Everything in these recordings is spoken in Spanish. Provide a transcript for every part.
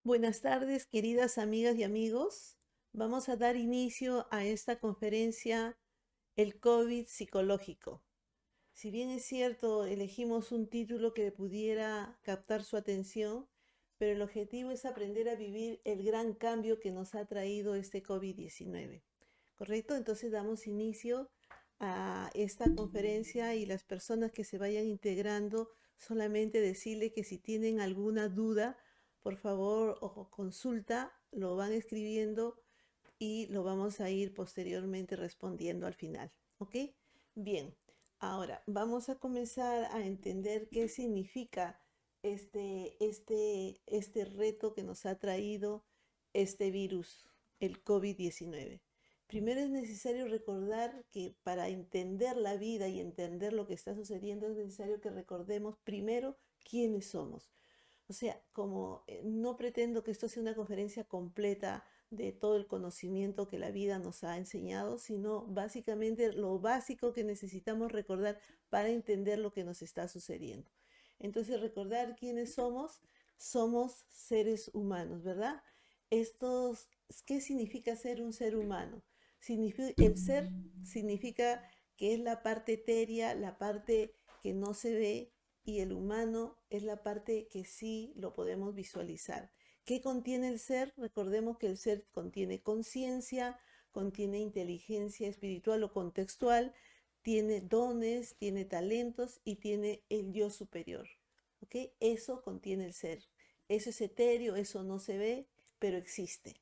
Buenas tardes, queridas amigas y amigos. Vamos a dar inicio a esta conferencia, el COVID psicológico. Si bien es cierto, elegimos un título que pudiera captar su atención, pero el objetivo es aprender a vivir el gran cambio que nos ha traído este COVID-19. ¿Correcto? Entonces damos inicio a esta conferencia y las personas que se vayan integrando, solamente decirle que si tienen alguna duda, por favor o consulta, lo van escribiendo y lo vamos a ir posteriormente respondiendo al final. ¿Ok? Bien, ahora vamos a comenzar a entender qué significa este reto que nos ha traído este virus, el COVID-19. Primero es necesario recordar que para entender la vida y entender lo que está sucediendo es necesario que recordemos primero quiénes somos. O sea, como no pretendo que esto sea una conferencia completa de todo el conocimiento que la vida nos ha enseñado, sino básicamente lo básico que necesitamos recordar para entender lo que nos está sucediendo. Entonces, recordar quiénes somos seres humanos, ¿verdad? Estos, ¿qué significa ser un ser humano? El ser significa que es la parte etérea, la parte que no se ve, y el humano es la parte que sí lo podemos visualizar. ¿Qué contiene el ser? Recordemos que el ser contiene conciencia, contiene inteligencia espiritual o contextual, tiene dones, tiene talentos y tiene el yo superior. ¿Ok? Eso contiene el ser. Eso es etéreo, eso no se ve, pero existe.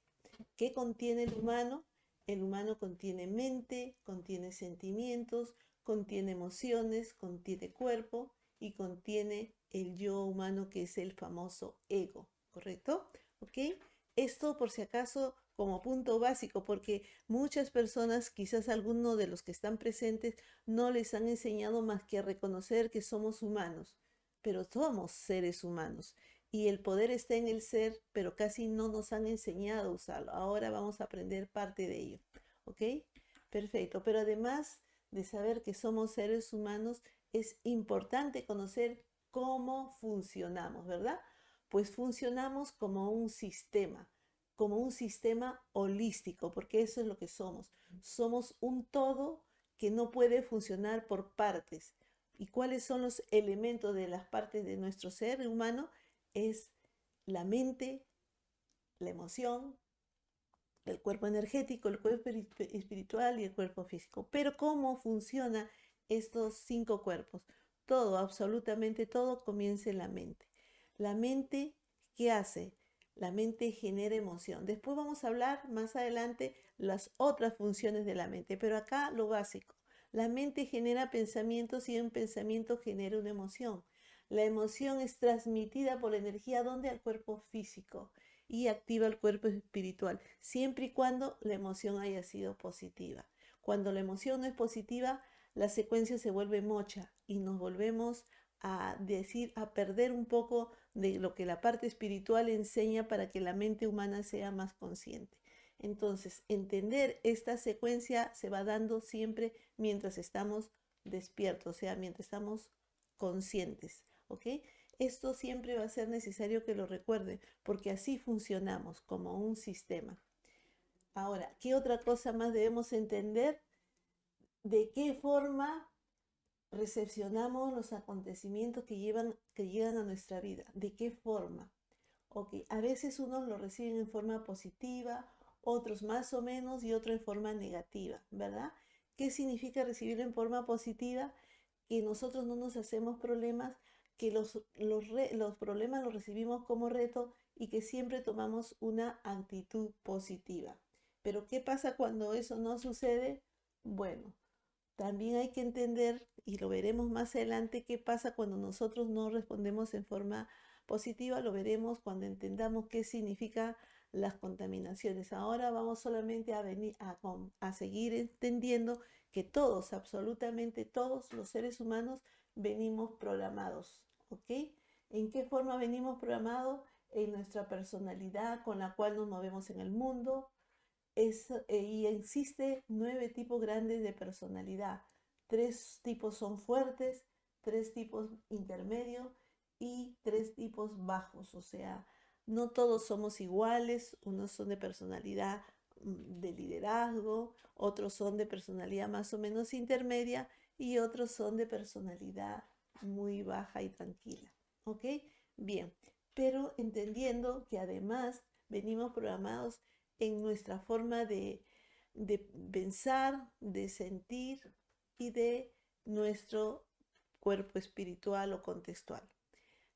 ¿Qué contiene el humano? El humano contiene mente, contiene sentimientos, contiene emociones, contiene cuerpo y contiene el yo humano, que es el famoso ego, ¿correcto? ¿Ok? Esto por si acaso como punto básico, porque muchas personas, quizás algunos de los que están presentes, no les han enseñado más que a reconocer que somos humanos, pero somos seres humanos y el poder está en el ser, pero casi no nos han enseñado a usarlo. Ahora vamos a aprender parte de ello. ¿Ok? Perfecto. Pero además de saber que somos seres humanos, es importante conocer cómo funcionamos, ¿verdad? Pues funcionamos como un sistema holístico, porque eso es lo que somos. Somos un todo que no puede funcionar por partes. ¿Y cuáles son los elementos de las partes de nuestro ser humano? Es la mente, la emoción, el cuerpo energético, el cuerpo espiritual y el cuerpo físico. Pero ¿cómo funcionan estos 5 cuerpos? Todo, absolutamente todo comienza en la mente. La mente, ¿qué hace? La mente genera emoción. Después vamos a hablar más adelante las otras funciones de la mente, pero acá lo básico. La mente genera pensamientos y un pensamiento genera una emoción. La emoción es transmitida por la energía donde al cuerpo físico y activa el cuerpo espiritual, siempre y cuando la emoción haya sido positiva. Cuando la emoción no es positiva, la secuencia se vuelve mocha y nos volvemos a perder un poco de lo que la parte espiritual enseña para que la mente humana sea más consciente. Entonces, entender esta secuencia se va dando siempre mientras estamos despiertos, o sea, mientras estamos conscientes, ¿ok? Esto siempre va a ser necesario que lo recuerden, porque así funcionamos como un sistema. Ahora, ¿qué otra cosa más debemos entender? ¿De qué forma recepcionamos los acontecimientos que llegan a nuestra vida? ¿De qué forma? Ok, a veces unos lo reciben en forma positiva, otros más o menos y otros en forma negativa, ¿verdad? ¿Qué significa recibirlo en forma positiva? Que nosotros no nos hacemos problemas, que los problemas los recibimos como reto y que siempre tomamos una actitud positiva. Pero ¿qué pasa cuando eso no sucede? Bueno, también hay que entender, y lo veremos más adelante, qué pasa cuando nosotros no respondemos en forma positiva. Lo veremos cuando entendamos qué significa las contaminaciones. Ahora vamos solamente a venir a seguir entendiendo que todos, absolutamente todos los seres humanos venimos programados, ¿ok? ¿En qué forma venimos programados? En nuestra personalidad con la cual nos movemos en el mundo, y existe 9 tipos grandes de personalidad. 3 tipos son fuertes, 3 tipos intermedios y 3 tipos bajos. O sea, No todos somos iguales, unos son de personalidad de liderazgo, otros son de personalidad más o menos intermedia y otros son de personalidad muy baja y tranquila. ¿Ok? Bien, pero entendiendo que además venimos programados en nuestra forma de pensar, de sentir y de nuestro cuerpo espiritual o contextual.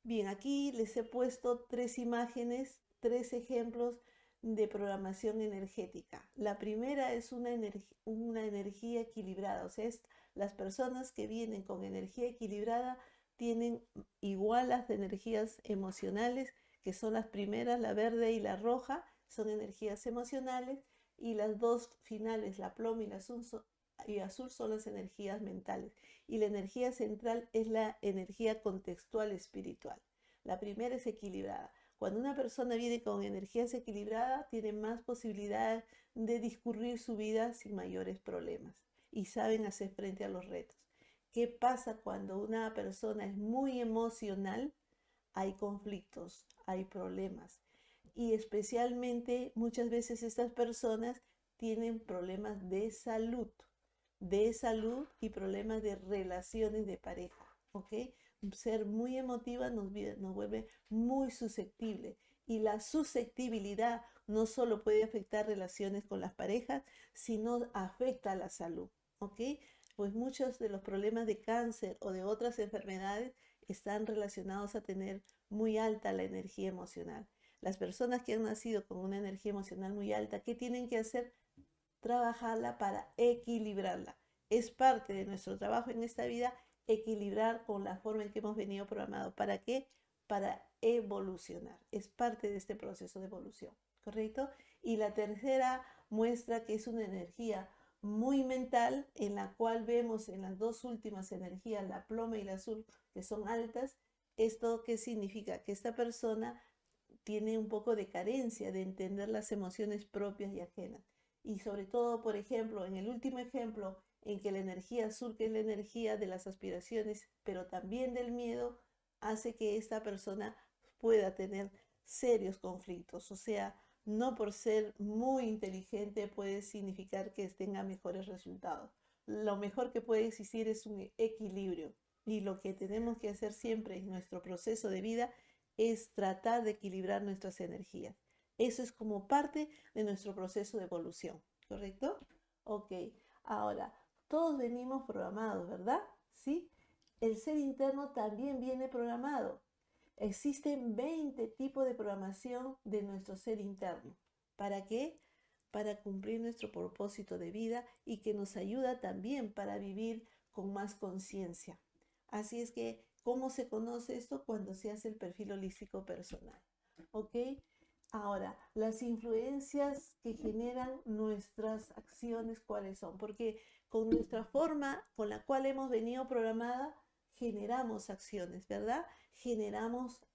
Bien, aquí les he puesto 3 imágenes, 3 ejemplos de programación energética. La primera es una energía equilibrada, o sea, las personas que vienen con energía equilibrada tienen igual las energías emocionales, que son las primeras, la verde y la roja, son energías emocionales, y las dos finales, la plomo y la azul, son las energías mentales. Y la energía central es la energía contextual espiritual. La primera es equilibrada. Cuando una persona viene con energías equilibradas, tiene más posibilidad de discurrir su vida sin mayores problemas y saben hacer frente a los retos. ¿Qué pasa cuando una persona es muy emocional? Hay conflictos, hay problemas. Y especialmente muchas veces estas personas tienen problemas de salud y problemas de relaciones de pareja, ¿ok? Ser muy emotiva nos vuelve muy susceptible, y la susceptibilidad no solo puede afectar relaciones con las parejas, sino afecta a la salud, ¿ok? Pues muchos de los problemas de cáncer o de otras enfermedades están relacionados a tener muy alta la energía emocional. Las personas que han nacido con una energía emocional muy alta, ¿qué tienen que hacer? Trabajarla para equilibrarla. Es parte de nuestro trabajo en esta vida equilibrar con la forma en que hemos venido programado. ¿Para qué? Para evolucionar. Es parte de este proceso de evolución, ¿correcto? Y la tercera muestra que es una energía muy mental, en la cual vemos en las dos últimas energías, la ploma y la azul, que son altas. ¿Esto qué significa? Que esta persona tiene un poco de carencia de entender las emociones propias y ajenas. Y sobre todo, por ejemplo, en el último ejemplo, en que la energía azul, que es la energía de las aspiraciones, pero también del miedo, hace que esta persona pueda tener serios conflictos. O sea, no por ser muy inteligente puede significar que tenga mejores resultados. Lo mejor que puede existir es un equilibrio. Y lo que tenemos que hacer siempre en nuestro proceso de vida es tratar de equilibrar nuestras energías. Eso es como parte de nuestro proceso de evolución, ¿correcto? Ok, ahora, todos venimos programados, ¿verdad? ¿Sí? El ser interno también viene programado. Existen 20 tipos de programación de nuestro ser interno. ¿Para qué? Para cumplir nuestro propósito de vida, y que nos ayuda también para vivir con más conciencia. Así es que, ¿cómo se conoce esto? Cuando se hace el perfil holístico personal. ¿Ok? Ahora, las influencias que generan nuestras acciones, ¿cuáles son? Porque con nuestra forma con la cual hemos venido programada, generamos acciones, ¿verdad? Generamos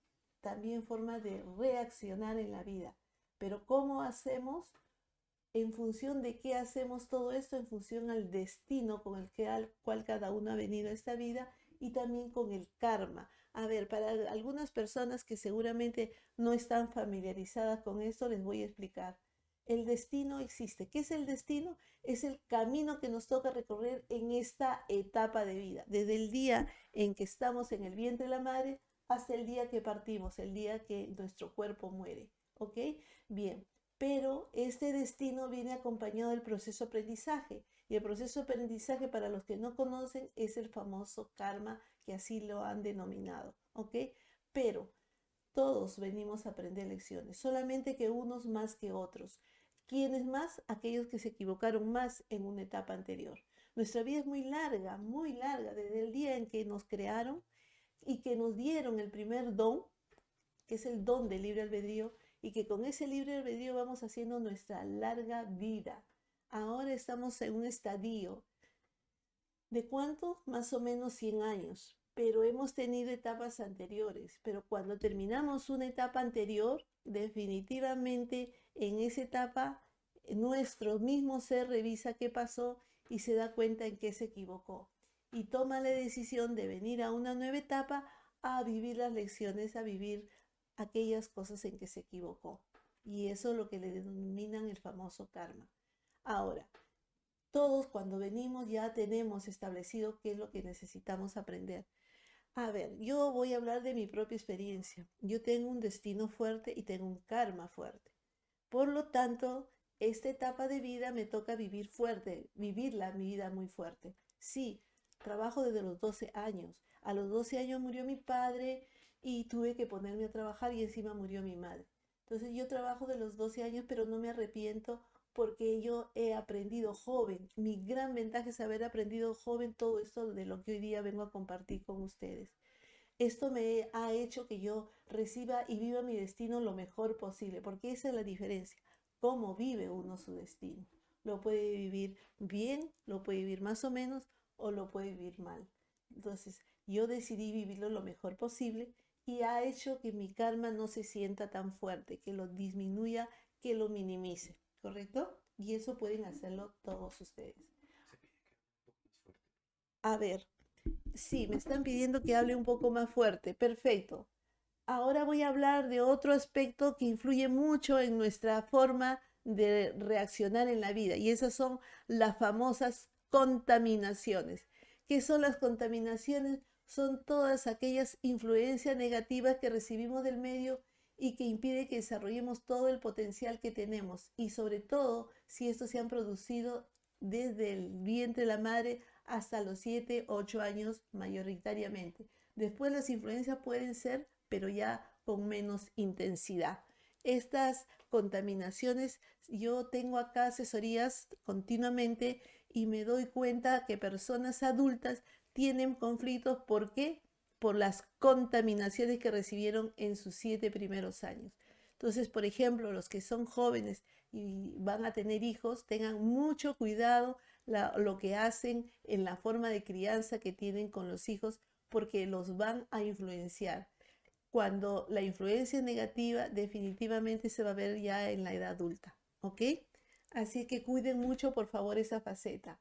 también formas de reaccionar en la vida. Pero ¿cómo hacemos? ¿En función de qué hacemos todo esto? En función al destino con el cual cada uno ha venido a esta vida, y también con el karma. A ver, para algunas personas que seguramente no están familiarizadas con esto, les voy a explicar. El destino existe. ¿Qué es el destino? Es el camino que nos toca recorrer en esta etapa de vida, desde el día en que estamos en el vientre de la madre hasta el día que partimos, el día que nuestro cuerpo muere. ¿Ok? Bien, pero este destino viene acompañado del proceso de aprendizaje. Y el proceso de aprendizaje, para los que no conocen, es el famoso karma, que así lo han denominado, ¿ok? Pero todos venimos a aprender lecciones, solamente que unos más que otros. ¿Quiénes más? Aquellos que se equivocaron más en una etapa anterior. Nuestra vida es muy larga, desde el día en que nos crearon y que nos dieron el primer don, que es el don del libre albedrío, y que con ese libre albedrío vamos haciendo nuestra larga vida. Ahora estamos en un estadio de ¿cuánto? Más o menos 100 años, pero hemos tenido etapas anteriores. Pero cuando terminamos una etapa anterior, definitivamente en esa etapa nuestro mismo ser revisa qué pasó y se da cuenta en qué se equivocó. Y toma la decisión de venir a una nueva etapa a vivir las lecciones, a vivir aquellas cosas en que se equivocó. Y eso es lo que le denominan el famoso karma. Ahora, todos cuando venimos ya tenemos establecido qué es lo que necesitamos aprender. A ver, yo voy a hablar de mi propia experiencia. Yo tengo un destino fuerte y tengo un karma fuerte. Por lo tanto, esta etapa de vida me toca vivir fuerte, vivirla mi vida muy fuerte. Sí, trabajo desde los 12 años. A los 12 años murió mi padre y tuve que ponerme a trabajar y encima murió mi madre. Entonces yo trabajo de los 12 años, pero no me arrepiento porque yo he aprendido joven. Mi gran ventaja es haber aprendido joven todo esto de lo que hoy día vengo a compartir con ustedes. Esto me ha hecho que yo reciba y viva mi destino lo mejor posible, porque esa es la diferencia. Cómo vive uno su destino. Lo puede vivir bien, lo puede vivir más o menos, o lo puede vivir mal. Entonces, yo decidí vivirlo lo mejor posible y ha hecho que mi karma no se sienta tan fuerte, que lo disminuya, que lo minimice, ¿correcto? Y eso pueden hacerlo todos ustedes. A ver, sí, me están pidiendo que hable un poco más fuerte. Perfecto. Ahora voy a hablar de otro aspecto que influye mucho en nuestra forma de reaccionar en la vida y esas son las famosas contaminaciones. ¿Qué son las contaminaciones? Son todas aquellas influencias negativas que recibimos del medio y que impide que desarrollemos todo el potencial que tenemos y sobre todo si estos se han producido desde el vientre de la madre hasta los 7, 8 años mayoritariamente. Después las influencias pueden ser, pero ya con menos intensidad. Estas contaminaciones, yo tengo acá asesorías continuamente y me doy cuenta que personas adultas tienen conflictos. ¿Por qué? Por las contaminaciones que recibieron en sus 7 primeros años. Entonces, por ejemplo, los que son jóvenes y van a tener hijos, tengan mucho cuidado lo que hacen en la forma de crianza que tienen con los hijos, porque los van a influenciar. Cuando la influencia es negativa, definitivamente se va a ver ya en la edad adulta, ¿ok? Así que cuiden mucho, por favor, esa faceta.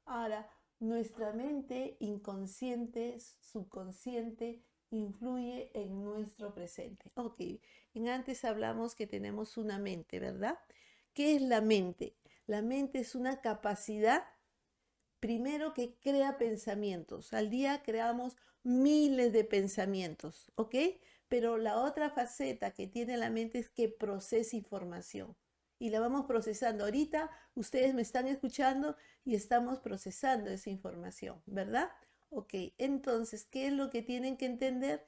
Ahora, nuestra mente inconsciente, subconsciente, influye en nuestro presente. Ok, en antes hablamos que tenemos una mente, ¿verdad? ¿Qué es la mente? La mente es una capacidad, primero, que crea pensamientos. Al día creamos miles de pensamientos, ¿ok? Pero la otra faceta que tiene la mente es que procesa información. Y la vamos procesando. Ahorita ustedes me están escuchando y estamos procesando esa información, ¿verdad? Ok, entonces, ¿qué es lo que tienen que entender?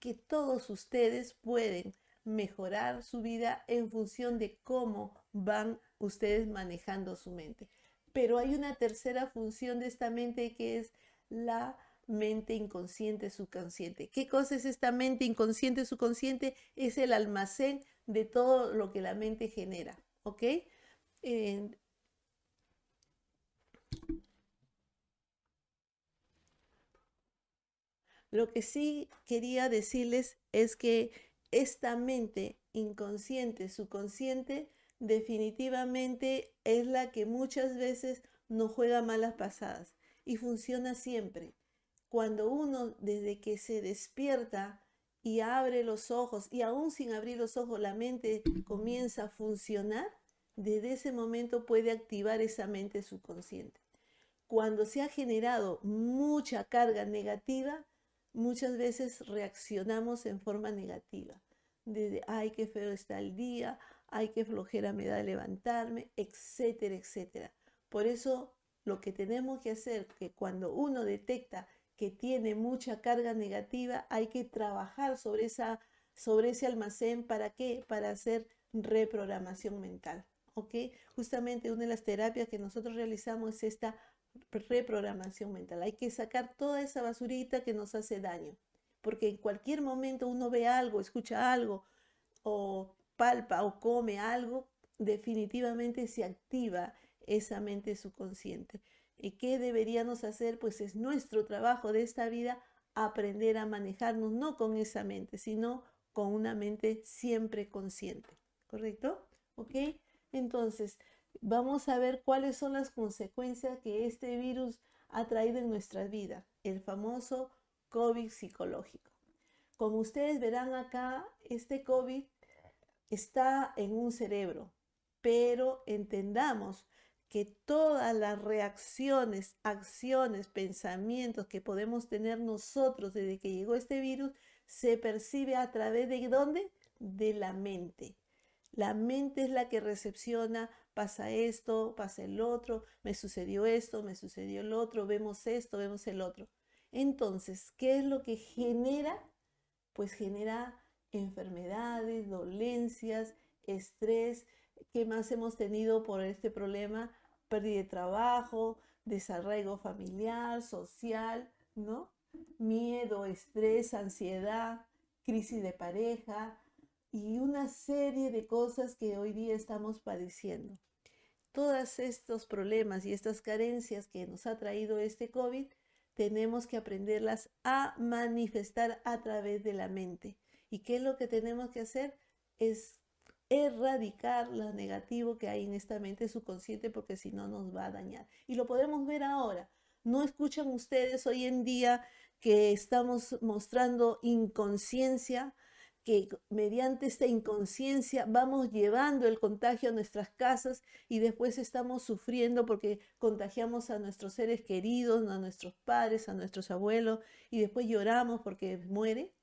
Que todos ustedes pueden mejorar su vida en función de cómo van ustedes manejando su mente. Pero hay una tercera función de esta mente que es la mente inconsciente, subconsciente. ¿Qué cosa es esta mente inconsciente, subconsciente? Es el almacén de todo lo que la mente genera, ¿ok? Lo que sí quería decirles es que esta mente inconsciente, subconsciente, definitivamente es la que muchas veces nos juega malas pasadas y funciona siempre. Cuando uno desde que se despierta y abre los ojos y aún sin abrir los ojos la mente comienza a funcionar, desde ese momento puede activar esa mente subconsciente. Cuando se ha generado mucha carga negativa, muchas veces reaccionamos en forma negativa. Desde, ay, qué feo está el día, ay, qué flojera me da levantarme, etcétera, etcétera. Por eso lo que tenemos que hacer, que cuando uno detecta que tiene mucha carga negativa, hay que trabajar sobre ese almacén. ¿Para qué? Para hacer reprogramación mental. ¿Ok? Justamente una de las terapias que nosotros realizamos es esta reprogramación mental. Hay que sacar toda esa basurita que nos hace daño, porque en cualquier momento uno ve algo, escucha algo, o palpa o come algo, definitivamente se activa esa mente subconsciente. ¿Y qué deberíamos hacer? Pues es nuestro trabajo de esta vida aprender a manejarnos no con esa mente, sino con una mente siempre consciente. ¿Correcto? ¿Ok? Entonces, vamos a ver cuáles son las consecuencias que este virus ha traído en nuestra vida, el famoso COVID psicológico. Como ustedes verán acá, este COVID está en un cerebro, pero entendamos que todas las reacciones, acciones, pensamientos que podemos tener nosotros desde que llegó este virus se percibe a través de ¿dónde? De la mente. La mente es la que recepciona, pasa esto, pasa el otro, me sucedió esto, me sucedió el otro, vemos esto, vemos el otro. Entonces, ¿qué es lo que genera? Pues genera enfermedades, dolencias, estrés. ¿Qué más hemos tenido por este problema? Pérdida de trabajo, desarraigo familiar, social, ¿no? Miedo, estrés, ansiedad, crisis de pareja y una serie de cosas que hoy día estamos padeciendo. Todos estos problemas y estas carencias que nos ha traído este COVID, tenemos que aprenderlas a manifestar a través de la mente. ¿Y qué es lo que tenemos que hacer? Es erradicar lo negativo que hay en esta mente subconsciente, porque si no nos va a dañar. Y lo podemos ver ahora. ¿No escuchan ustedes hoy en día que estamos mostrando inconsciencia? Que mediante esta inconsciencia vamos llevando el contagio a nuestras casas y después estamos sufriendo porque contagiamos a nuestros seres queridos, a nuestros padres, a nuestros abuelos, y después lloramos porque muere.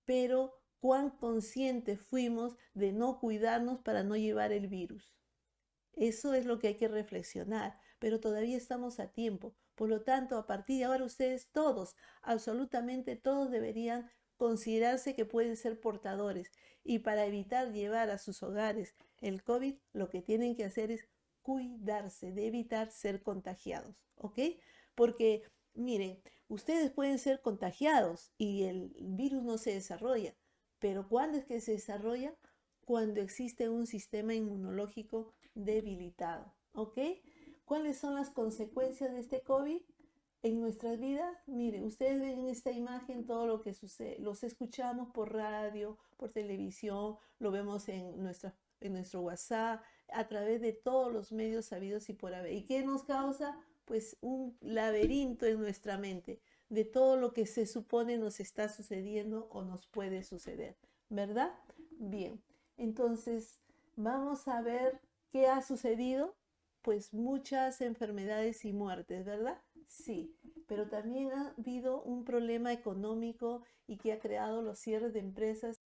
Pero cuán conscientes fuimos de no cuidarnos para no llevar el virus. Eso es lo que hay que reflexionar, pero todavía estamos a tiempo. Por lo tanto, a partir de ahora ustedes todos, absolutamente todos, deberían considerarse que pueden ser portadores, y para evitar llevar a sus hogares el COVID, lo que tienen que hacer es cuidarse de evitar ser contagiados, ¿ok? Porque miren, ustedes pueden ser contagiados y el virus no se desarrolla, pero ¿cuándo es que se desarrolla? Cuando existe un sistema inmunológico debilitado, ¿ok? ¿Cuáles son las consecuencias de este COVID en nuestras vidas? Miren, ustedes ven en esta imagen todo lo que sucede, los escuchamos por radio, por televisión, lo vemos en nuestro WhatsApp, a través de todos los medios sabidos y por haber. ¿Y qué nos causa? Pues un laberinto en nuestra mente de todo lo que se supone nos está sucediendo o nos puede suceder, ¿verdad? Bien, entonces vamos a ver qué ha sucedido. Pues muchas enfermedades y muertes, ¿verdad? Sí, pero también ha habido un problema económico y que ha creado los cierres de empresas.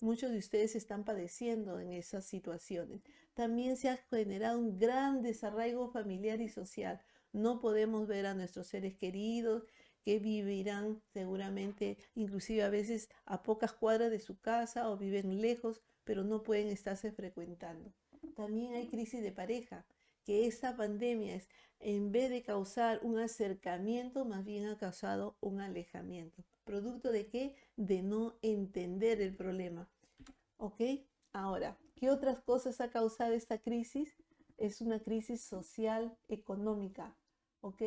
Muchos de ustedes están padeciendo en esas situaciones. También se ha generado un gran desarraigo familiar y social. No podemos ver a nuestros seres queridos que vivirán seguramente, inclusive a veces a pocas cuadras de su casa o viven lejos, pero no pueden estarse frecuentando. También hay crisis de pareja, que esta pandemia es, en vez de causar un acercamiento, más bien ha causado un alejamiento. ¿Producto de qué? De no entender el problema. ¿Ok? Ahora, ¿qué otras cosas ha causado esta crisis? Es una crisis social, económica, ¿ok?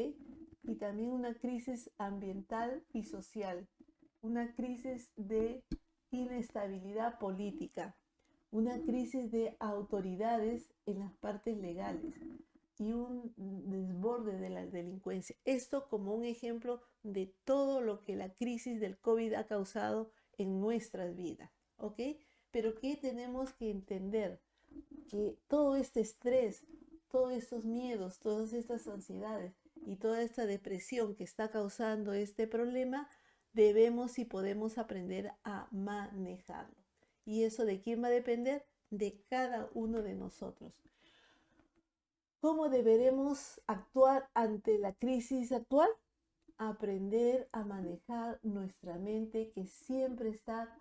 Y también una crisis ambiental y social, una crisis de inestabilidad política, una crisis de autoridades en las partes legales y un desborde de la delincuencia. Esto como un ejemplo de todo lo que la crisis del COVID ha causado en nuestras vidas, ¿ok? Pero ¿qué tenemos que entender? Que todo este estrés, todos estos miedos, todas estas ansiedades y toda esta depresión que está causando este problema, debemos y podemos aprender a manejarlo. ¿Y eso de quién va a depender? De cada uno de nosotros. ¿Cómo deberemos actuar ante la crisis actual? Aprender a manejar nuestra mente, que siempre está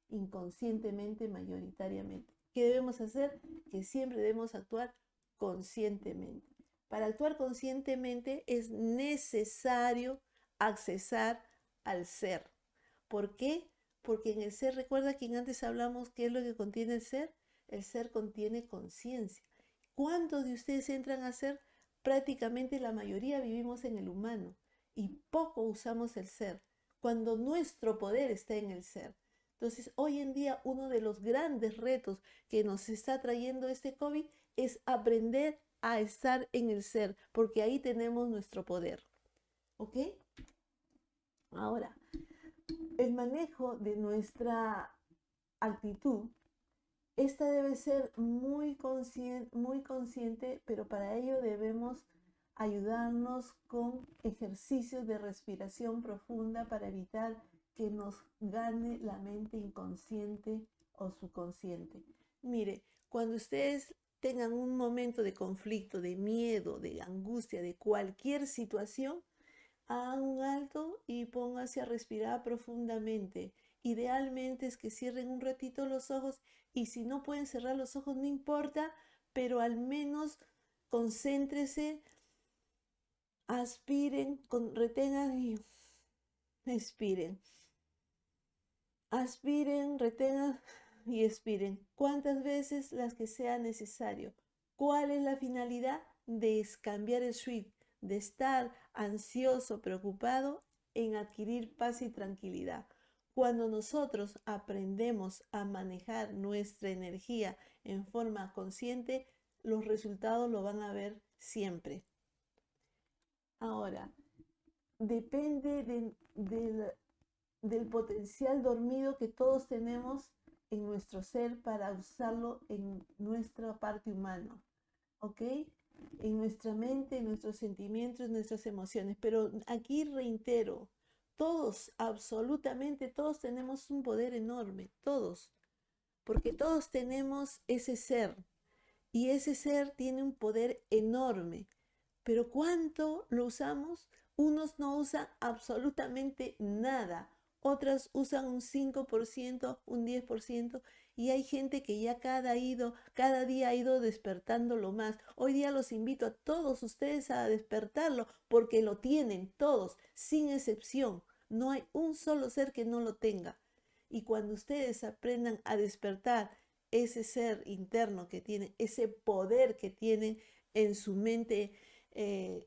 inconscientemente, mayoritariamente. ¿Qué debemos hacer? Que siempre debemos actuar conscientemente. Para actuar conscientemente es necesario accesar al ser. ¿Por qué? Porque en el ser, recuerda que antes hablamos qué es lo que contiene el ser. El ser contiene conciencia. ¿Cuántos de ustedes entran a ser? Prácticamente la mayoría vivimos en el humano y poco usamos el ser, cuando nuestro poder está en el ser. Entonces, hoy en día uno de los grandes retos que nos está trayendo este COVID es aprender a estar en el ser, porque ahí tenemos nuestro poder. ¿Ok? Ahora, el manejo de nuestra actitud, esta debe ser muy consciente, pero para ello debemos ayudarnos con ejercicios de respiración profunda para evitar que nos gane la mente inconsciente o subconsciente. Mire, cuando ustedes tengan un momento de conflicto, de miedo, de angustia, de cualquier situación, hagan un alto y pónganse a respirar profundamente. Idealmente es que cierren un ratito los ojos, y si no pueden cerrar los ojos no importa, pero al menos concéntrese, aspiren, retengan y expiren. Aspiren, retengan y expiren. ¿Cuántas veces? Las que sea necesario. ¿Cuál es la finalidad? De cambiar el switch, de estar ansioso, preocupado, en adquirir paz y tranquilidad. Cuando nosotros aprendemos a manejar nuestra energía en forma consciente, los resultados lo van a ver siempre. Ahora, depende del potencial dormido que todos tenemos en nuestro ser para usarlo en nuestra parte humana, ¿ok? En nuestra mente, en nuestros sentimientos, en nuestras emociones. Pero aquí reitero, todos, absolutamente todos tenemos un poder enorme, todos, porque todos tenemos ese ser, y ese ser tiene un poder enorme. Pero ¿cuánto lo usamos? Unos no usan absolutamente nada, otras usan un 5%, un 10%, y hay gente que ya cada día ha ido despertándolo más. Hoy día los invito a todos ustedes a despertarlo, porque lo tienen todos, sin excepción. No hay un solo ser que no lo tenga. Y cuando ustedes aprendan a despertar ese ser interno que tienen, ese poder que tienen en su mente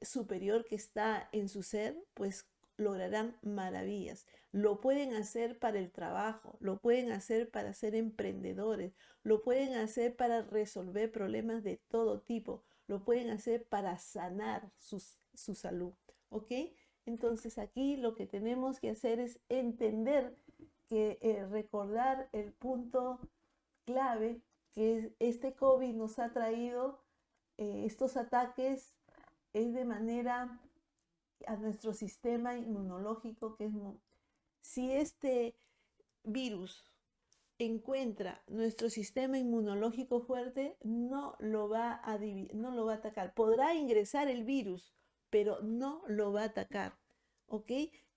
superior que está en su ser, pues lograrán maravillas. Lo pueden hacer para el trabajo, lo pueden hacer para ser emprendedores, lo pueden hacer para resolver problemas de todo tipo, lo pueden hacer para sanar su salud, ¿ok? Entonces aquí lo que tenemos que hacer es entender que recordar el punto clave que este COVID nos ha traído, estos ataques, es de manera a nuestro sistema inmunológico, que es, si este virus encuentra nuestro sistema inmunológico fuerte, no lo va a atacar. Podrá ingresar el virus, pero no lo va a atacar, ¿ok?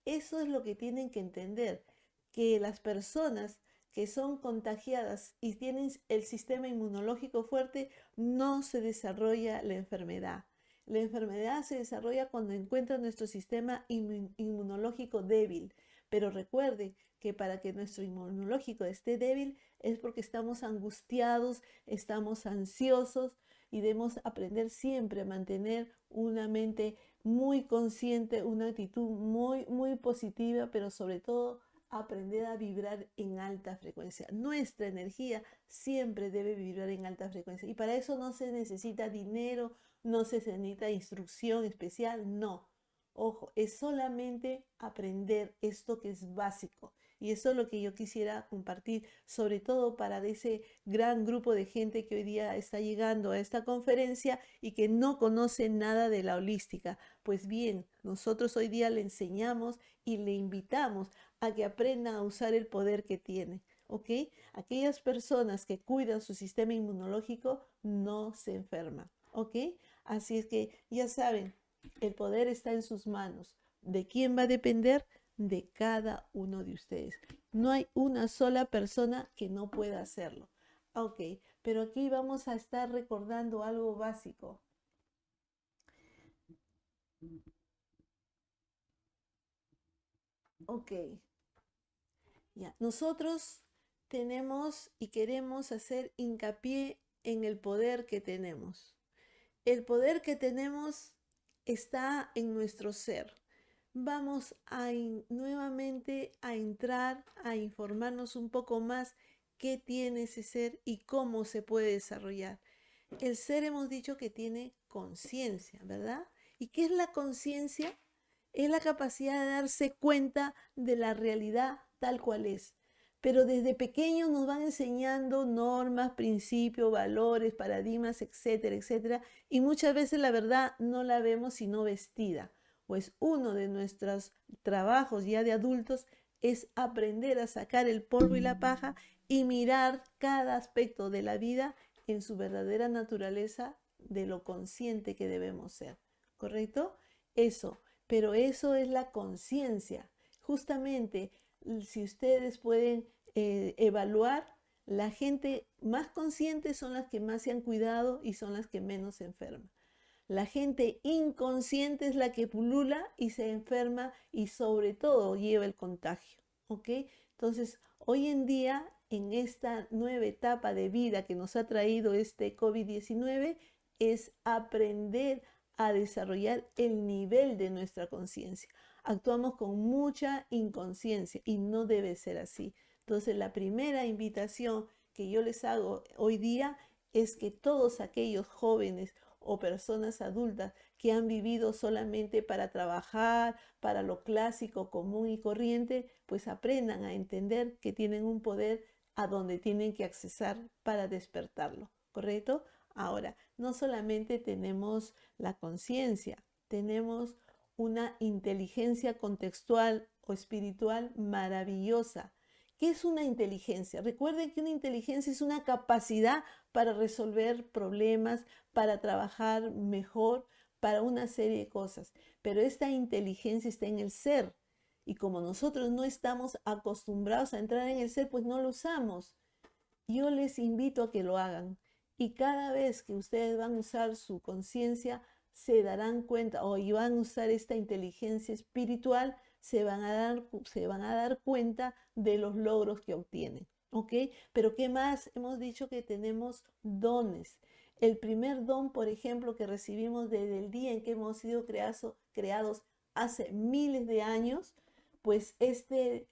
Eso es lo que tienen que entender, que las personas que son contagiadas y tienen el sistema inmunológico fuerte, no se desarrolla la enfermedad. La enfermedad se desarrolla cuando encuentra nuestro sistema inmunológico débil. Pero recuerde que para que nuestro inmunológico esté débil es porque estamos angustiados, estamos ansiosos, y debemos aprender siempre a mantener una mente muy consciente, una actitud muy positiva, pero sobre todo aprender a vibrar en alta frecuencia. Nuestra energía siempre debe vibrar en alta frecuencia, y para eso no se necesita dinero, no se necesita instrucción especial, no. Ojo, es solamente aprender esto que es básico. Y eso es lo que yo quisiera compartir, sobre todo para ese gran grupo de gente que hoy día está llegando a esta conferencia y que no conoce nada de la holística. Pues bien, nosotros hoy día le enseñamos y le invitamos a que aprendan a usar el poder que tiene, ¿ok? Aquellas personas que cuidan su sistema inmunológico no se enferman, ¿ok? Así es que ya saben, el poder está en sus manos. ¿De quién va a depender? De cada uno de ustedes. No hay una sola persona que no pueda hacerlo. Ok, pero aquí vamos a estar recordando algo básico. Ok, ya. Nosotros tenemos y queremos hacer hincapié en el poder que tenemos. El poder que tenemos está en nuestro ser. Vamos a nuevamente a entrar a informarnos un poco más qué tiene ese ser y cómo se puede desarrollar. El ser, hemos dicho que tiene conciencia, ¿verdad? ¿Y qué es la conciencia? Es la capacidad de darse cuenta de la realidad tal cual es. Pero desde pequeños nos van enseñando normas, principios, valores, paradigmas, etcétera, etcétera. Y muchas veces la verdad no la vemos sino vestida. Pues uno de nuestros trabajos ya de adultos es aprender a sacar el polvo y la paja y mirar cada aspecto de la vida en su verdadera naturaleza de lo consciente que debemos ser. ¿Correcto? Eso. Pero eso es la conciencia. Justamente, si ustedes pueden evaluar, la gente más consciente son las que más se han cuidado y son las que menos se enferman. La gente inconsciente es la que pulula y se enferma y sobre todo lleva el contagio. ¿Ok? Entonces, hoy en día, en esta nueva etapa de vida que nos ha traído este COVID-19, es aprender a desarrollar el nivel de nuestra conciencia. Actuamos con mucha inconsciencia y no debe ser así. Entonces, la primera invitación que yo les hago hoy día es que todos aquellos jóvenes o personas adultas que han vivido solamente para trabajar, para lo clásico, común y corriente, pues aprendan a entender que tienen un poder a donde tienen que accesar para despertarlo, ¿correcto? Ahora, no solamente tenemos la conciencia, tenemos una inteligencia contextual o espiritual maravillosa. ¿Qué es una inteligencia? Recuerden que una inteligencia es una capacidad para resolver problemas, para trabajar mejor, para una serie de cosas. Pero esta inteligencia está en el ser. Y como nosotros no estamos acostumbrados a entrar en el ser, pues no lo usamos. Yo les invito a que lo hagan. Y cada vez que ustedes van a usar su conciencia, se darán cuenta, o van a usar esta inteligencia espiritual, se van a dar cuenta de los logros que obtienen. ¿Ok? Pero ¿qué más? Hemos dicho que tenemos dones. El primer don, por ejemplo, que recibimos desde el día en que hemos sido creados hace miles de años, pues este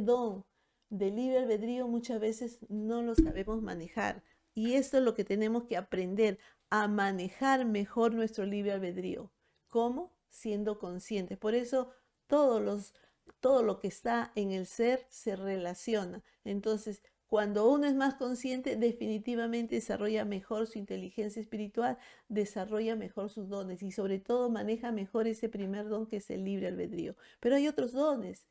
don de libre albedrío muchas veces no lo sabemos manejar. Y esto es lo que tenemos que aprender, a manejar mejor nuestro libre albedrío. ¿Cómo? Siendo conscientes. Por eso todo lo que está en el ser se relaciona. Entonces, cuando uno es más consciente, definitivamente desarrolla mejor su inteligencia espiritual, desarrolla mejor sus dones y sobre todo maneja mejor ese primer don que es el libre albedrío. Pero hay otros dones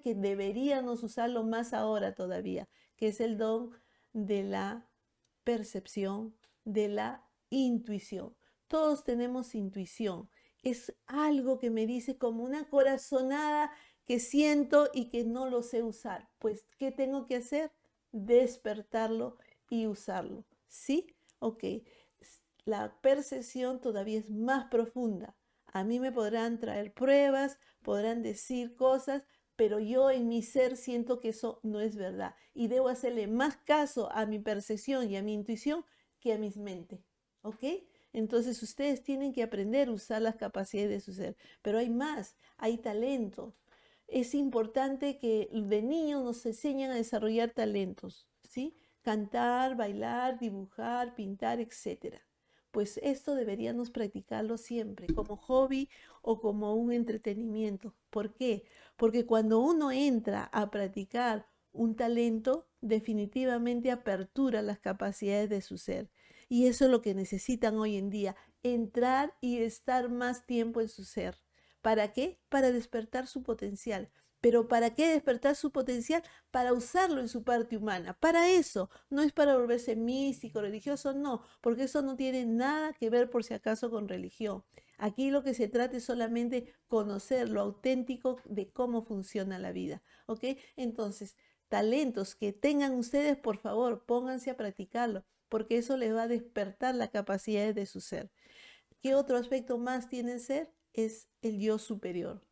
que deberíamos usarlo más ahora todavía, que es el don de la percepción, de la intuición. Todos tenemos intuición. Es algo que me dice como una corazonada que siento y que no lo sé usar. Pues, ¿qué tengo que hacer? Despertarlo y usarlo. ¿Sí? Ok. La percepción todavía es más profunda. A mí me podrán traer pruebas, podrán decir cosas, pero yo en mi ser siento que eso no es verdad. Y debo hacerle más caso a mi percepción y a mi intuición que a mis mentes. ¿Ok? Entonces ustedes tienen que aprender a usar las capacidades de su ser. Pero hay más, hay talento. Es importante que de niños nos enseñen a desarrollar talentos, ¿sí? Cantar, bailar, dibujar, pintar, etcétera. Pues esto deberíamos practicarlo siempre, como hobby o como un entretenimiento. ¿Por qué? Porque cuando uno entra a practicar un talento, definitivamente apertura las capacidades de su ser. Y eso es lo que necesitan hoy en día, entrar y estar más tiempo en su ser. ¿Para qué? Para despertar su potencial. ¿Pero para qué despertar su potencial? Para usarlo en su parte humana. Para eso, no es para volverse místico, religioso, no, porque eso no tiene nada que ver por si acaso con religión. Aquí lo que se trata es solamente conocer lo auténtico de cómo funciona la vida. ¿Ok? Entonces, talentos que tengan ustedes, por favor, pónganse a practicarlo, porque eso les va a despertar la capacidad de su ser. ¿Qué otro aspecto más tiene el ser? Es el yo superior.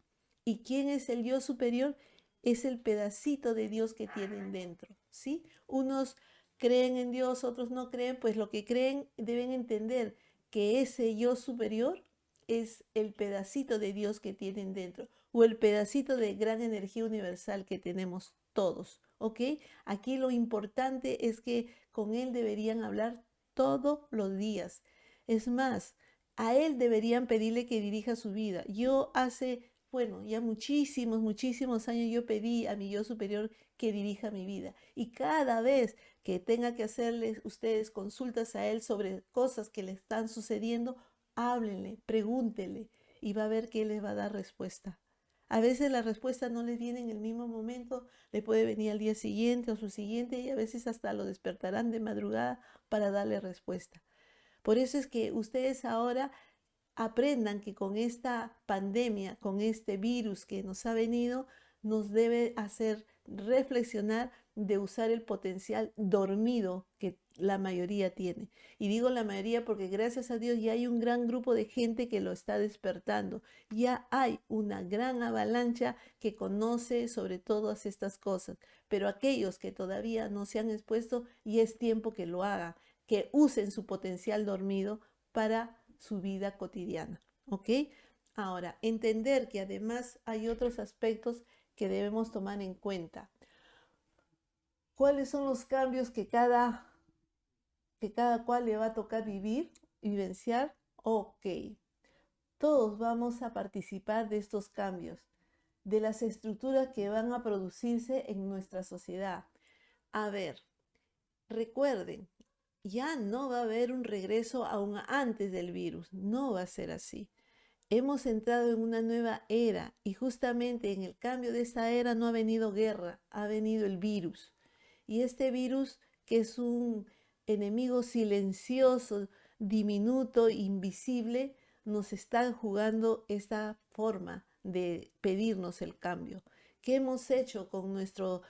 ¿Y quién es el yo superior? Es el pedacito de Dios que tienen dentro, ¿sí? Unos creen en Dios, otros no creen, pues lo que creen deben entender que ese yo superior es el pedacito de Dios que tienen dentro o el pedacito de gran energía universal que tenemos todos, ¿ok? Aquí lo importante es que con él deberían hablar todos los días. Es más, a él deberían pedirle que dirija su vida. Yo hace bueno, ya muchísimos, muchísimos años yo pedí a mi yo superior que dirija mi vida. Y cada vez que tenga que hacerles ustedes consultas a él sobre cosas que le están sucediendo, háblenle, pregúntenle y va a ver que él les va a dar respuesta. A veces la respuesta no les viene en el mismo momento, le puede venir al día siguiente o su siguiente y a veces hasta lo despertarán de madrugada para darle respuesta. Por eso es que ustedes ahora aprendan que con esta pandemia, con este virus que nos ha venido, nos debe hacer reflexionar de usar el potencial dormido que la mayoría tiene. Y digo la mayoría porque gracias a Dios ya hay un gran grupo de gente que lo está despertando. Ya hay una gran avalancha que conoce sobre todas estas cosas. Pero aquellos que todavía no se han expuesto, ya es tiempo que lo hagan, que usen su potencial dormido para su vida cotidiana, ¿ok? Ahora, entender que además hay otros aspectos que debemos tomar en cuenta. ¿Cuáles son los cambios que cada cual le va a tocar vivir, vivenciar? Ok, todos vamos a participar de estos cambios, de las estructuras que van a producirse en nuestra sociedad. A ver, recuerden, ya no va a haber un regreso aún antes del virus, no va a ser así. Hemos entrado en una nueva era y justamente en el cambio de esta era no ha venido guerra, ha venido el virus. Y este virus, que es un enemigo silencioso, diminuto, invisible, nos está jugando esta forma de pedirnos el cambio. ¿Qué hemos hecho con nuestro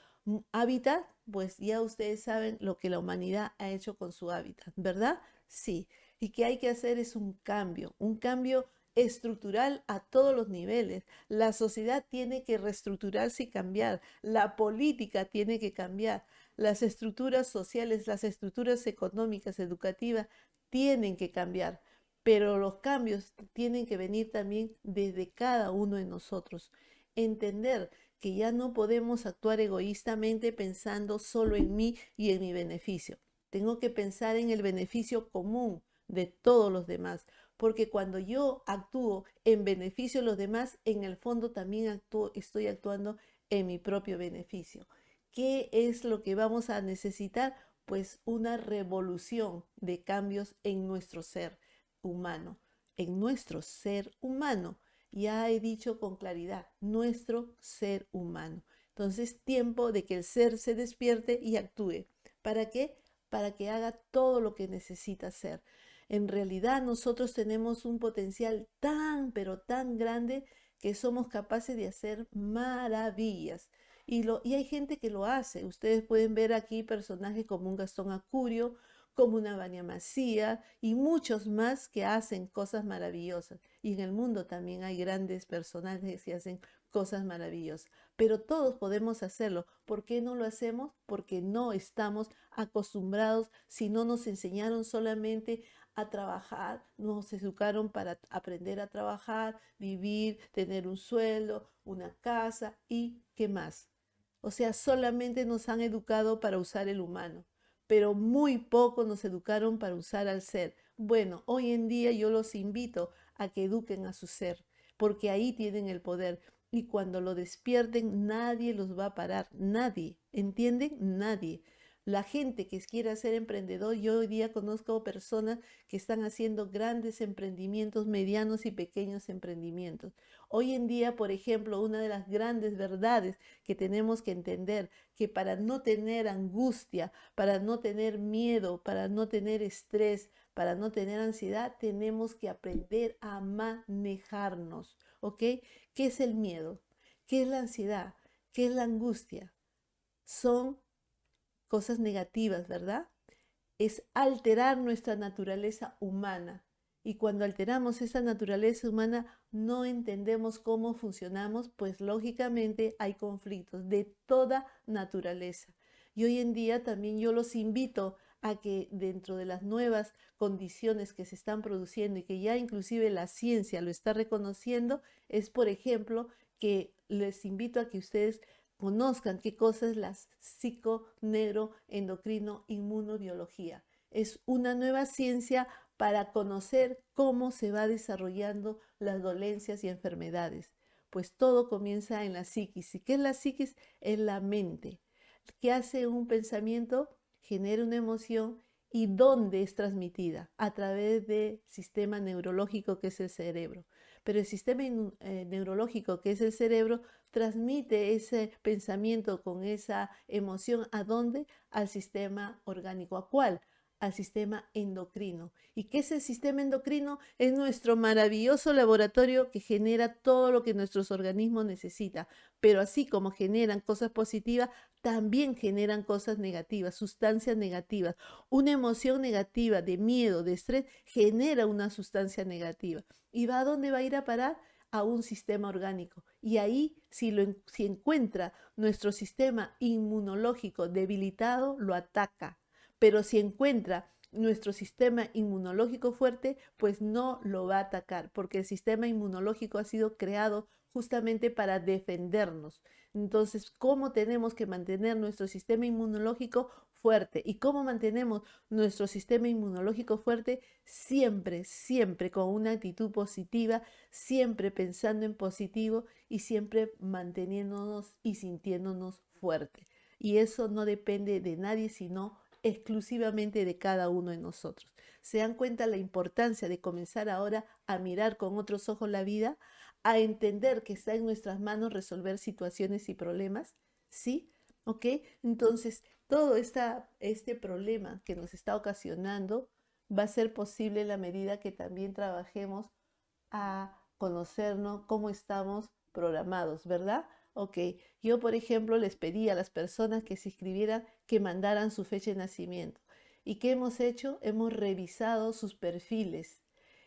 hábitat? Pues ya ustedes saben lo que la humanidad ha hecho con su hábitat, ¿verdad? Sí. Y que hay que hacer es un cambio estructural a todos los niveles. La sociedad tiene que reestructurarse y cambiar. La política tiene que cambiar. Las estructuras sociales, las estructuras económicas, educativas, tienen que cambiar. Pero los cambios tienen que venir también desde cada uno de nosotros. Entender que ya no podemos actuar egoístamente pensando solo en mí y en mi beneficio. Tengo que pensar en el beneficio común de todos los demás, porque cuando yo actúo en beneficio de los demás, en el fondo también estoy actuando en mi propio beneficio. ¿Qué es lo que vamos a necesitar? Pues una revolución de cambios en nuestro ser humano, en nuestro ser humano. Ya he dicho con claridad, nuestro ser humano. Entonces, tiempo de que el ser se despierte y actúe. ¿Para qué? Para que haga todo lo que necesita hacer. En realidad nosotros tenemos un potencial tan, pero tan grande que somos capaces de hacer maravillas. Y hay gente que lo hace. Ustedes pueden ver aquí personajes como un Gastón Acurio, como una Vania Macía y muchos más que hacen cosas maravillosas. Y en el mundo también hay grandes personajes que hacen cosas maravillosas. Pero todos podemos hacerlo. ¿Por qué no lo hacemos? Porque no estamos acostumbrados, si no nos enseñaron solamente a trabajar, nos educaron para aprender a trabajar, vivir, tener un sueldo, una casa y qué más. O sea, solamente nos han educado para usar el humano, pero muy poco nos educaron para usar al ser. Bueno, hoy en día yo los invito a que eduquen a su ser, porque ahí tienen el poder. Y cuando lo despierten, nadie los va a parar, nadie, ¿entienden? Nadie. La gente que quiera ser emprendedor, yo hoy día conozco personas que están haciendo grandes emprendimientos, medianos y pequeños emprendimientos. Hoy en día, por ejemplo, una de las grandes verdades que tenemos que entender, que para no tener angustia, para no tener miedo, para no tener estrés, para no tener ansiedad, tenemos que aprender a manejarnos, ¿ok? ¿Qué es el miedo? ¿Qué es la ansiedad? ¿Qué es la angustia? Son cosas negativas, ¿verdad? Es alterar nuestra naturaleza humana. Y cuando alteramos esa naturaleza humana, no entendemos cómo funcionamos, pues lógicamente hay conflictos de toda naturaleza. Y hoy en día también yo los invito a que dentro de las nuevas condiciones que se están produciendo y que ya inclusive la ciencia lo está reconociendo, es por ejemplo que les invito a que ustedes conozcan qué cosa es la psico-neuro-endocrino-inmunobiología. Es una nueva ciencia para conocer cómo se va desarrollando las dolencias y enfermedades. Pues todo comienza en la psiquis. ¿Y qué es la psiquis? Es la mente. ¿Qué hace un pensamiento? Genera una emoción. ¿Y dónde es transmitida? A través del sistema neurológico que es el cerebro. Pero el sistema neurológico que es el cerebro transmite ese pensamiento con esa emoción. ¿A dónde? Al sistema orgánico. ¿A cuál? Al sistema endocrino. ¿Y qué es el sistema endocrino? Es nuestro maravilloso laboratorio que genera todo lo que nuestros organismos necesitan. Pero así como generan cosas positivas, también generan cosas negativas, sustancias negativas. Una emoción negativa de miedo, de estrés, genera una sustancia negativa. ¿Y va a dónde va a ir a parar? A un sistema orgánico. Y ahí, si encuentra nuestro sistema inmunológico debilitado, lo ataca. Pero si encuentra nuestro sistema inmunológico fuerte, pues no lo va a atacar, porque el sistema inmunológico ha sido creado justamente para defendernos. Entonces, ¿cómo tenemos que mantener nuestro sistema inmunológico fuerte? ¿Y cómo mantenemos nuestro sistema inmunológico fuerte? Siempre, siempre con una actitud positiva, siempre pensando en positivo y siempre manteniéndonos y sintiéndonos fuertes. Y eso no depende de nadie, sino exclusivamente de cada uno de nosotros. ¿Se dan cuenta la importancia de comenzar ahora a mirar con otros ojos la vida, a entender que está en nuestras manos resolver situaciones y problemas? ¿Sí? ¿Ok? Entonces, todo este problema que nos está ocasionando va a ser posible en la medida que también trabajemos a conocernos cómo estamos programados, ¿verdad? Ok, yo por ejemplo les pedí a las personas que se inscribieran que mandaran su fecha de nacimiento. ¿Y qué hemos hecho? Hemos revisado sus perfiles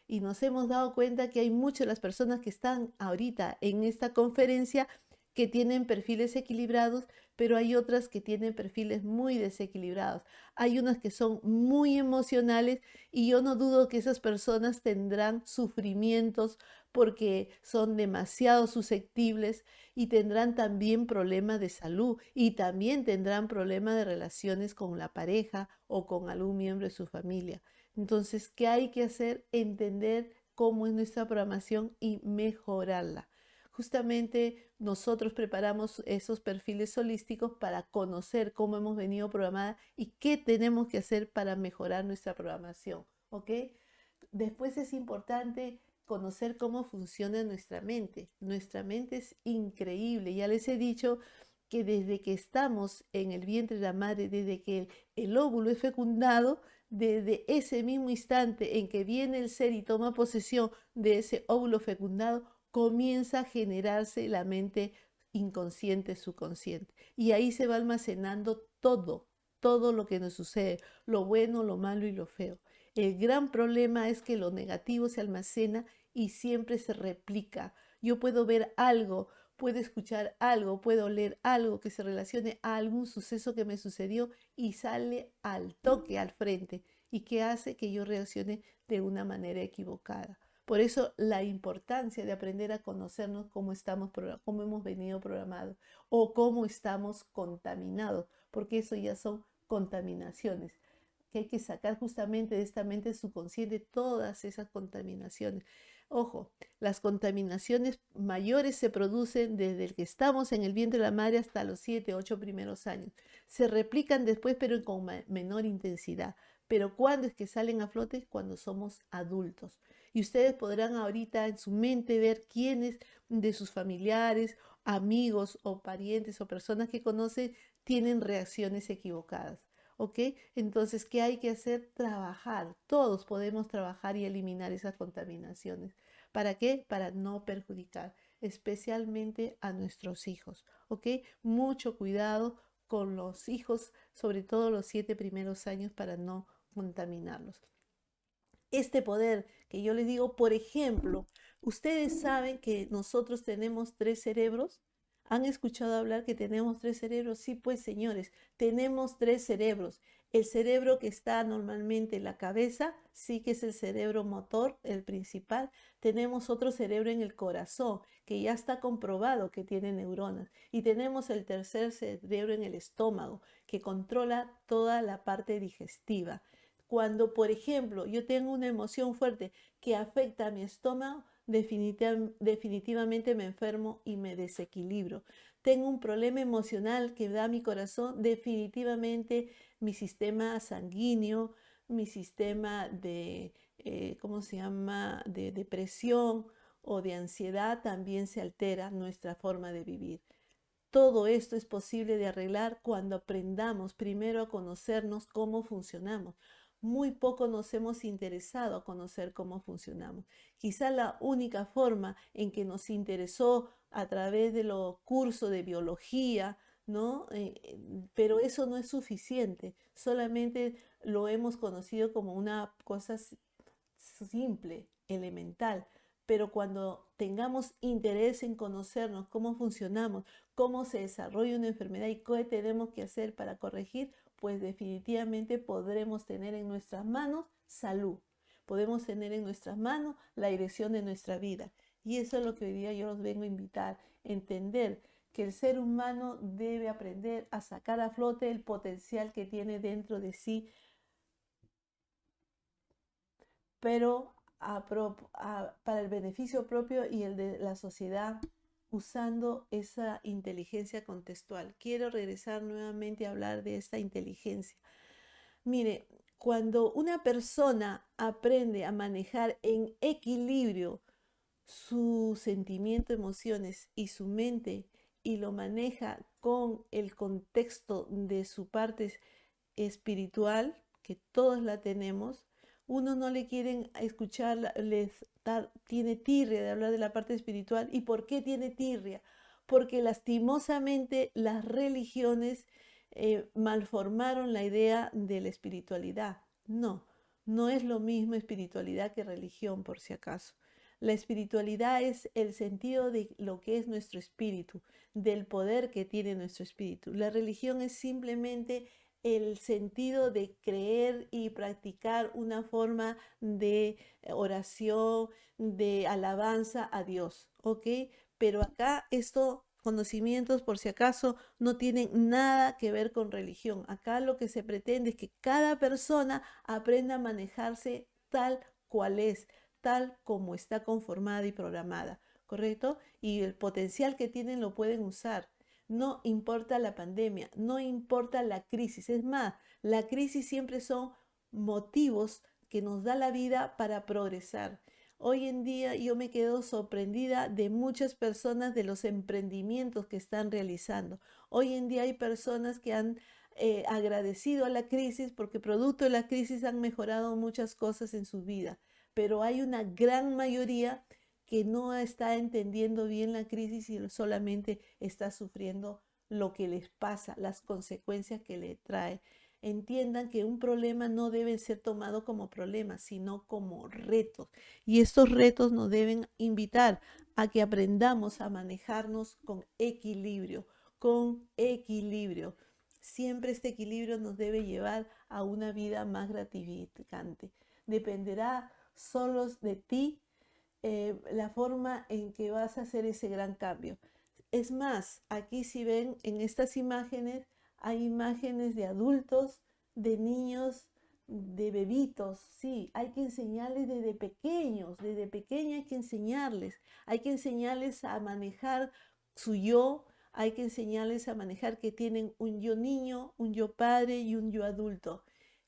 y nos hemos dado cuenta que hay muchas de las personas que están ahorita en esta conferencia que tienen perfiles equilibrados, pero hay otras que tienen perfiles muy desequilibrados. Hay unas que son muy emocionales y yo no dudo que esas personas tendrán sufrimientos porque son demasiado susceptibles y tendrán también problemas de salud y también tendrán problemas de relaciones con la pareja o con algún miembro de su familia. Entonces, ¿qué hay que hacer? Entender cómo es nuestra programación y mejorarla. Justamente nosotros preparamos esos perfiles holísticos para conocer cómo hemos venido programada y qué tenemos que hacer para mejorar nuestra programación, ¿ok? Después es importante conocer cómo funciona nuestra mente. Nuestra mente es increíble. Ya les he dicho que desde que estamos en el vientre de la madre, desde que el óvulo es fecundado, desde ese mismo instante en que viene el ser y toma posesión de ese óvulo fecundado, comienza a generarse la mente inconsciente, subconsciente. Y ahí se va almacenando todo, todo lo que nos sucede, lo bueno, lo malo y lo feo. El gran problema es que lo negativo se almacena y siempre se replica. Yo puedo ver algo, puedo escuchar algo, puedo leer algo que se relacione a algún suceso que me sucedió y sale al toque, al frente, y que hace que yo reaccione de una manera equivocada. Por eso la importancia de aprender a conocernos cómo hemos venido programados o cómo estamos contaminados, porque eso ya son contaminaciones que hay que sacar justamente de esta mente subconsciente todas esas contaminaciones. Ojo, las contaminaciones mayores se producen desde el que estamos en el vientre de la madre hasta los 7, 8 primeros años. Se replican después, pero con menor intensidad. Pero ¿cuándo es que salen a flote? Cuando somos adultos. Y ustedes podrán ahorita en su mente ver quiénes de sus familiares, amigos o parientes o personas que conocen tienen reacciones equivocadas. ¿Ok? Entonces, ¿qué hay que hacer? Trabajar. Todos podemos trabajar y eliminar esas contaminaciones. ¿Para qué? Para no perjudicar, especialmente a nuestros hijos. ¿Ok? Mucho cuidado con los hijos, sobre todo los 7 primeros años, para no contaminarlos. Este poder que yo les digo, por ejemplo, ustedes saben que nosotros tenemos 3 cerebros. ¿Han escuchado hablar que tenemos 3 cerebros? Sí, pues señores, tenemos 3 cerebros. El cerebro que está normalmente en la cabeza, sí que es el cerebro motor, el principal. Tenemos otro cerebro en el corazón, que ya está comprobado que tiene neuronas. Y tenemos el tercer cerebro en el estómago, que controla toda la parte digestiva. Cuando, por ejemplo, yo tengo una emoción fuerte que afecta a mi estómago, definitivamente me enfermo y me desequilibro. Tengo un problema emocional que da mi corazón, definitivamente mi sistema sanguíneo, mi sistema de, ¿cómo se llama?, de depresión o de ansiedad también se altera nuestra forma de vivir. Todo esto es posible de arreglar cuando aprendamos primero a conocernos cómo funcionamos. Muy poco nos hemos interesado a conocer cómo funcionamos. Quizá la única forma en que nos interesó a través de los cursos de biología, ¿no? Pero eso no es suficiente. Solamente lo hemos conocido como una cosa simple, elemental. Pero cuando tengamos interés en conocernos cómo funcionamos, cómo se desarrolla una enfermedad y qué tenemos que hacer para corregir, pues definitivamente podremos tener en nuestras manos salud. Podemos tener en nuestras manos la dirección de nuestra vida. Y eso es lo que hoy día yo los vengo a invitar, entender que el ser humano debe aprender a sacar a flote el potencial que tiene dentro de sí, pero para el beneficio propio y el de la sociedad, usando esa inteligencia contextual. Quiero regresar nuevamente a hablar de esta inteligencia. Mire, cuando una persona aprende a manejar en equilibrio su sentimiento, emociones y su mente y lo maneja con el contexto de su parte espiritual, que todos la tenemos, uno no le quieren escuchar, tiene tirria de hablar de la parte espiritual. ¿Y por qué tiene tirria? Porque lastimosamente las religiones malformaron la idea de la espiritualidad. No, no es lo mismo espiritualidad que religión, por si acaso. La espiritualidad es el sentido de lo que es nuestro espíritu, del poder que tiene nuestro espíritu. La religión es simplemente el sentido de creer y practicar una forma de oración, de alabanza a Dios, ¿ok? Pero acá estos conocimientos, por si acaso, no tienen nada que ver con religión. Acá lo que se pretende es que cada persona aprenda a manejarse tal cual es, tal como está conformada y programada, ¿correcto? Y el potencial que tienen lo pueden usar. No importa la pandemia, no importa la crisis. Es más, la crisis siempre son motivos que nos da la vida para progresar. Hoy en día yo me quedo sorprendida de muchas personas, de los emprendimientos que están realizando. Hoy en día hay personas que han agradecido a la crisis porque producto de la crisis han mejorado muchas cosas en su vida. Pero hay una gran mayoría que no está entendiendo bien la crisis y solamente está sufriendo lo que les pasa, las consecuencias que le trae. Entiendan que un problema no debe ser tomado como problema, sino como retos. Y estos retos nos deben invitar a que aprendamos a manejarnos con equilibrio, con equilibrio. Siempre este equilibrio nos debe llevar a una vida más gratificante. Dependerá solo de ti la forma en que vas a hacer ese gran cambio. Es más, aquí si ven en estas imágenes, hay imágenes de adultos, de niños, de bebitos. Sí, hay que enseñarles desde pequeños, desde pequeños hay que enseñarles a manejar su yo, hay que enseñarles a manejar que tienen un yo niño, un yo padre y un yo adulto.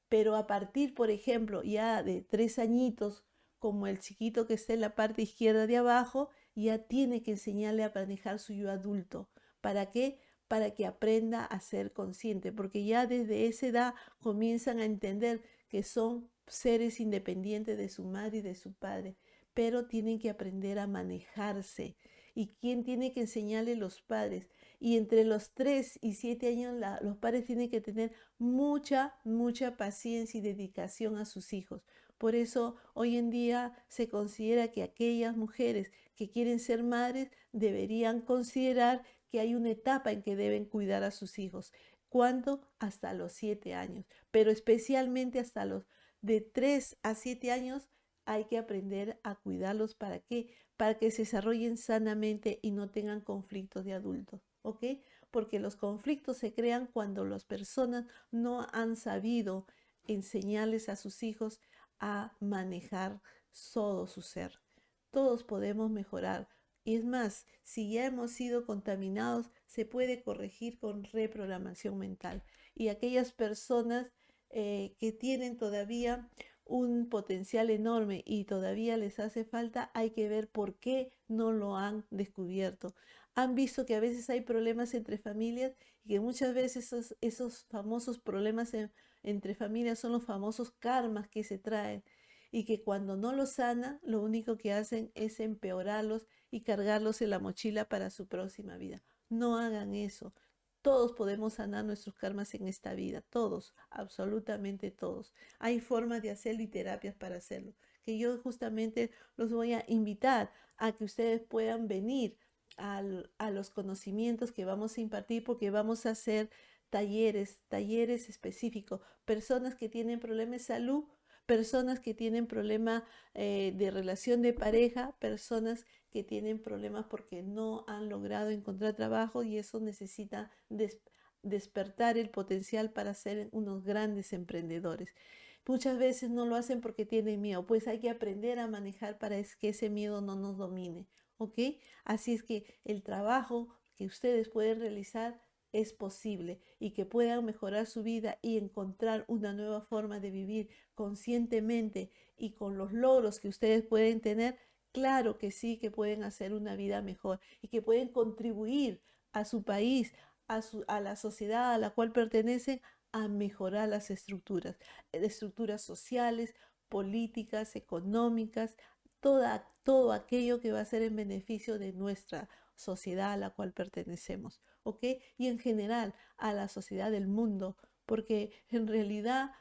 Pero a partir, por ejemplo, ya de 3 añitos, como el chiquito que está en la parte izquierda de abajo, ya tiene que enseñarle a manejar su yo adulto. ¿Para qué? Para que aprenda a ser consciente, porque ya desde esa edad comienzan a entender que son seres independientes de su madre y de su padre, pero tienen que aprender a manejarse. ¿Y quién tiene que enseñarle? Los padres. Y entre los 3 y 7 años los padres tienen que tener mucha, mucha paciencia y dedicación a sus hijos. Por eso hoy en día se considera que aquellas mujeres que quieren ser madres deberían considerar que hay una etapa en que deben cuidar a sus hijos. ¿Cuándo? Hasta los 7 años, pero especialmente hasta los de 3 a 7 años hay que aprender a cuidarlos. ¿Para qué? Para que se desarrollen sanamente y no tengan conflictos de adultos, ¿ok? Porque los conflictos se crean cuando las personas no han sabido enseñarles a sus hijos a manejar todo su ser. todos podemos mejorar. Y es más, si ya hemos sido contaminados, se puede corregir con reprogramación mental. Y aquellas personas que tienen todavía un potencial enorme y todavía les hace falta, hay que ver por qué no lo han descubierto. Han visto que a veces hay problemas entre familias y que muchas veces esos famosos problemas entre familias son los famosos karmas que se traen y que cuando no los sanan, lo único que hacen es empeorarlos y cargarlos en la mochila para su próxima vida. No hagan eso. Todos podemos sanar nuestros karmas en esta vida, todos, absolutamente todos. Hay formas de hacerlo y terapias para hacerlo, que yo justamente los voy a invitar a que ustedes puedan venir a los conocimientos que vamos a impartir, porque vamos a hacer talleres específicos, personas que tienen problemas de salud, personas que tienen problemas de relación de pareja, personas que tienen problemas porque no han logrado encontrar trabajo y eso necesita despertar el potencial para ser unos grandes emprendedores. Muchas veces no lo hacen porque tienen miedo, pues hay que aprender a manejar para que ese miedo no nos domine, ¿ok? Así es que el trabajo que ustedes pueden realizar es posible y que puedan mejorar su vida y encontrar una nueva forma de vivir conscientemente y con los logros que ustedes pueden tener, claro que sí, que pueden hacer una vida mejor y que pueden contribuir a su país, a la sociedad a la cual pertenecen, a mejorar las estructuras sociales, políticas, económicas, todo aquello que va a ser en beneficio de nuestra sociedad a la cual pertenecemos, ¿ok? Y en general a la sociedad del mundo, porque en realidad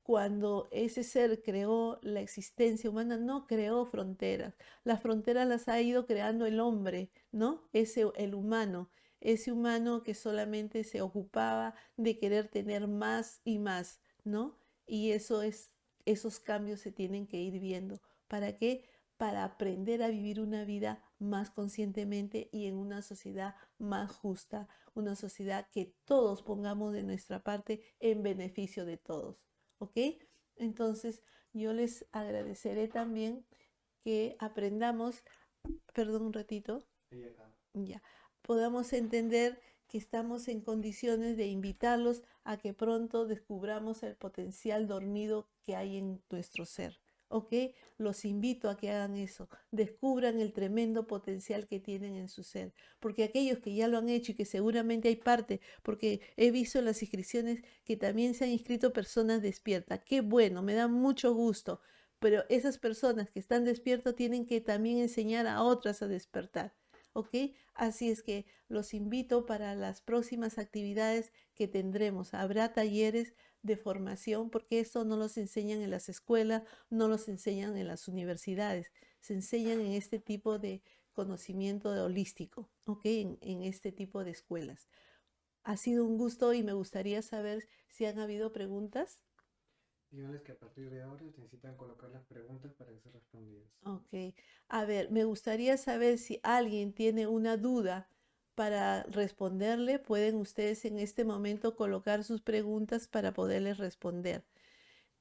cuando ese ser creó la existencia humana, no creó fronteras. Las fronteras las ha ido creando el hombre, ¿no? El humano, ese humano que solamente se ocupaba de querer tener más y más, ¿no? Y esos cambios se tienen que ir viendo. ¿Para qué? Para aprender a vivir una vida más conscientemente y en una sociedad más justa, una sociedad que todos pongamos de nuestra parte en beneficio de todos. ¿Ok? Entonces yo les agradeceré también que aprendamos, perdón un ratito, ya, podamos entender que estamos en condiciones de invitarlos a que pronto descubramos el potencial dormido que hay en nuestro ser. ¿Ok? Los invito a que hagan eso, descubran el tremendo potencial que tienen en su ser, porque aquellos que ya lo han hecho y que seguramente hay parte, porque he visto en las inscripciones que también se han inscrito personas despiertas, qué bueno, me da mucho gusto, pero esas personas que están despiertas tienen que también enseñar a otras a despertar. ¿Ok? Así es que los invito para las próximas actividades que tendremos. Habrá talleres de formación porque esto no los enseñan en las escuelas, no los enseñan en las universidades, se enseñan en este tipo de conocimiento holístico, ¿ok? En este tipo de escuelas. Ha sido un gusto y me gustaría saber si han habido preguntas. Díganles que a partir de ahora necesitan colocar las preguntas para ser respondidas. Ok, a ver, me gustaría saber si alguien tiene una duda para responderle. Pueden ustedes en este momento colocar sus preguntas para poderles responder.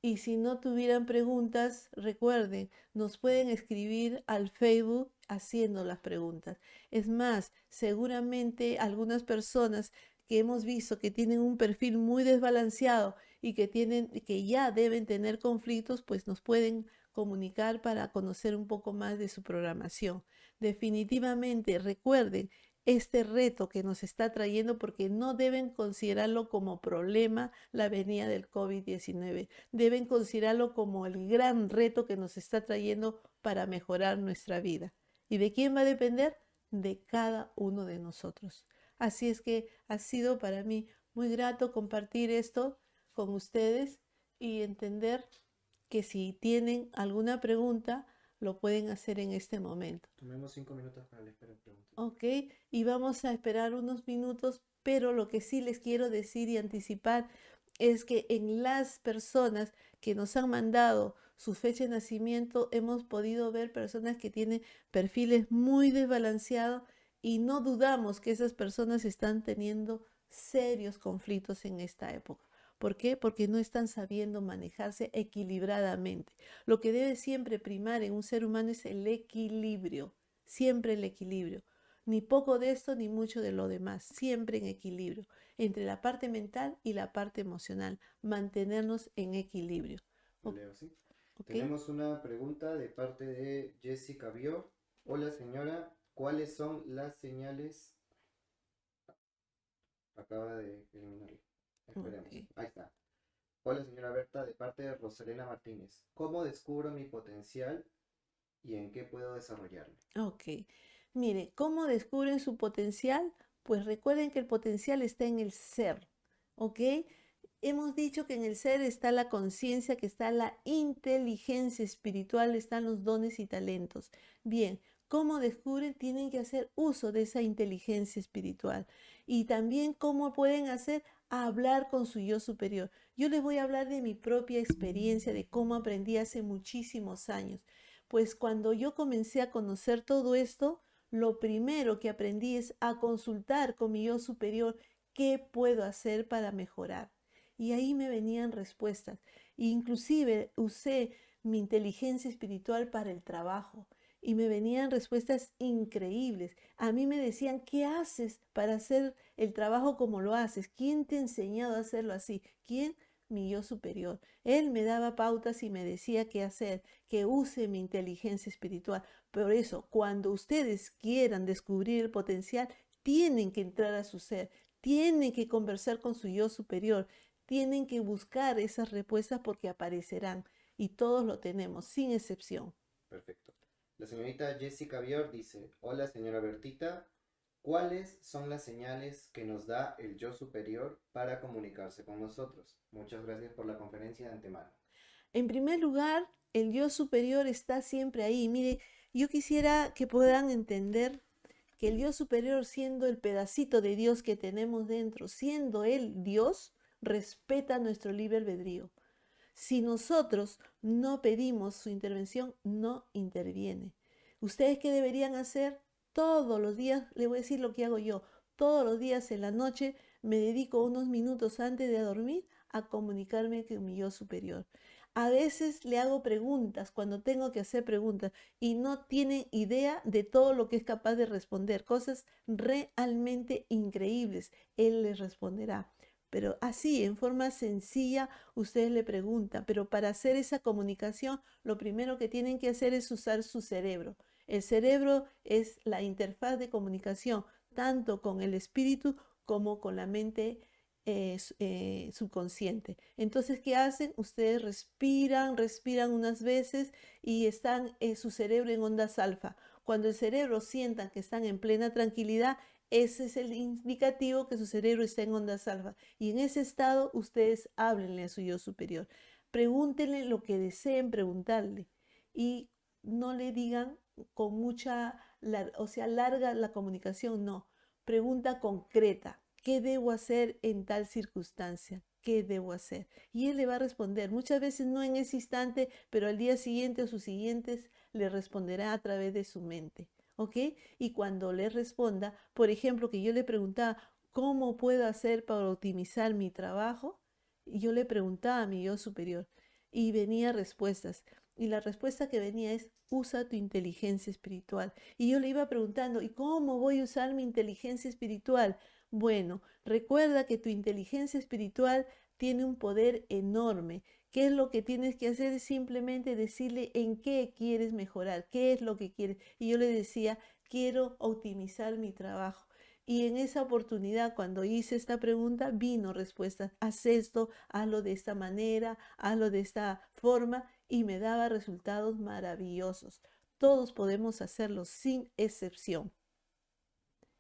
Y si no tuvieran preguntas, recuerden, nos pueden escribir al Facebook haciendo las preguntas. Es más, seguramente algunas personas que hemos visto que tienen un perfil muy desbalanceado y que ya deben tener conflictos, pues nos pueden comunicar para conocer un poco más de su programación. Definitivamente, recuerden este reto que nos está trayendo porque no deben considerarlo como problema la venida del COVID-19. Deben considerarlo como el gran reto que nos está trayendo para mejorar nuestra vida. ¿Y de quién va a depender? De cada uno de nosotros. Así es que ha sido para mí muy grato compartir esto con ustedes y entender que si tienen alguna pregunta, lo pueden hacer en este momento. Tomemos 5 minutos para la espera de preguntas. Ok, y vamos a esperar unos minutos, pero lo que sí les quiero decir y anticipar es que en las personas que nos han mandado su fecha de nacimiento hemos podido ver personas que tienen perfiles muy desbalanceados y no dudamos que esas personas están teniendo serios conflictos en esta época, ¿Por qué? Porque no están sabiendo manejarse equilibradamente. Lo que debe siempre primar en un ser humano es el equilibrio, siempre el equilibrio. Ni poco de esto ni mucho de lo demás, siempre en equilibrio, entre la parte mental y la parte emocional, mantenernos en equilibrio. Lo O- leo, ¿sí? ¿Ok? Tenemos una pregunta de parte de Jessica Bior. Hola señora, ¿cuáles son las señales? Acaba de eliminarlo. Esperemos. Ok. Ahí está. Hola señora Berta, de parte de Rosalena Martínez. ¿Cómo descubro mi potencial y en qué puedo desarrollarme? Ok. Mire, ¿cómo descubren su potencial? Pues recuerden que el potencial está en el ser, ¿ok? Hemos dicho que en el ser está la conciencia, que está la inteligencia espiritual, están los dones y talentos. Bien, ¿cómo descubren? Tienen que hacer uso de esa inteligencia espiritual. Y también cómo pueden hacer hablar con su yo superior. Yo les voy a hablar de mi propia experiencia, de cómo aprendí hace muchísimos años. Pues cuando yo comencé a conocer todo esto, lo primero que aprendí es a consultar con mi yo superior qué puedo hacer para mejorar. Y ahí me venían respuestas. Inclusive usé mi inteligencia espiritual para el trabajo y me venían respuestas increíbles. A mí me decían, ¿qué haces para hacer el trabajo como lo haces? ¿Quién te ha enseñado a hacerlo así? ¿Quién? Mi yo superior. Él me daba pautas y me decía qué hacer, que use mi inteligencia espiritual. Por eso, cuando ustedes quieran descubrir el potencial, tienen que entrar a su ser, tienen que conversar con su yo superior, tienen que buscar esas respuestas porque aparecerán y todos lo tenemos, sin excepción. Perfecto. La señorita Jessica Bior dice, hola señora Bertita, ¿cuáles son las señales que nos da el yo superior para comunicarse con nosotros? Muchas gracias por la conferencia de antemano. En primer lugar, el yo superior está siempre ahí. Mire, yo quisiera que puedan entender que el yo superior, siendo el pedacito de Dios que tenemos dentro, siendo Él Dios, respeta nuestro libre albedrío. Si nosotros no pedimos su intervención, no interviene. ¿Ustedes qué deberían hacer? Todos los días, le voy a decir lo que hago yo, todos los días en la noche me dedico unos minutos antes de dormir a comunicarme con mi yo superior. A veces le hago preguntas cuando tengo que hacer preguntas y no tienen idea de todo lo que es capaz de responder, cosas realmente increíbles. Él les responderá. Pero así, en forma sencilla, ustedes le preguntan, pero para hacer esa comunicación, lo primero que tienen que hacer es usar su cerebro. El cerebro es la interfaz de comunicación, tanto con el espíritu como con la mente subconsciente. Entonces, ¿qué hacen? Ustedes respiran, respiran unas veces y están su cerebro en ondas alfa. Cuando el cerebro sientan que están en plena tranquilidad, ese es el indicativo que su cerebro está en ondas alfa. Y en ese estado, ustedes háblenle a su yo superior. Pregúntenle lo que deseen preguntarle. Y no le digan con mucha, o sea, larga la comunicación, no. Pregunta concreta. ¿Qué debo hacer en tal circunstancia? ¿Qué debo hacer? Y él le va a responder. Muchas veces no en ese instante, pero al día siguiente o sus siguientes le responderá a través de su mente. ¿Ok? Y cuando le responda, por ejemplo, que yo le preguntaba, ¿cómo puedo hacer para optimizar mi trabajo? Y yo le preguntaba a mi yo superior y venía respuestas. Y la respuesta que venía es, usa tu inteligencia espiritual. Y yo le iba preguntando, ¿y cómo voy a usar mi inteligencia espiritual? Bueno, recuerda que tu inteligencia espiritual tiene un poder enorme. ¿Qué es lo que tienes que hacer? Es simplemente decirle en qué quieres mejorar, qué es lo que quieres. Y yo le decía, quiero optimizar mi trabajo. Y en esa oportunidad, cuando hice esta pregunta, vino respuesta, haz esto, hazlo de esta manera, hazlo de esta forma, y me daba resultados maravillosos. Todos podemos hacerlo sin excepción.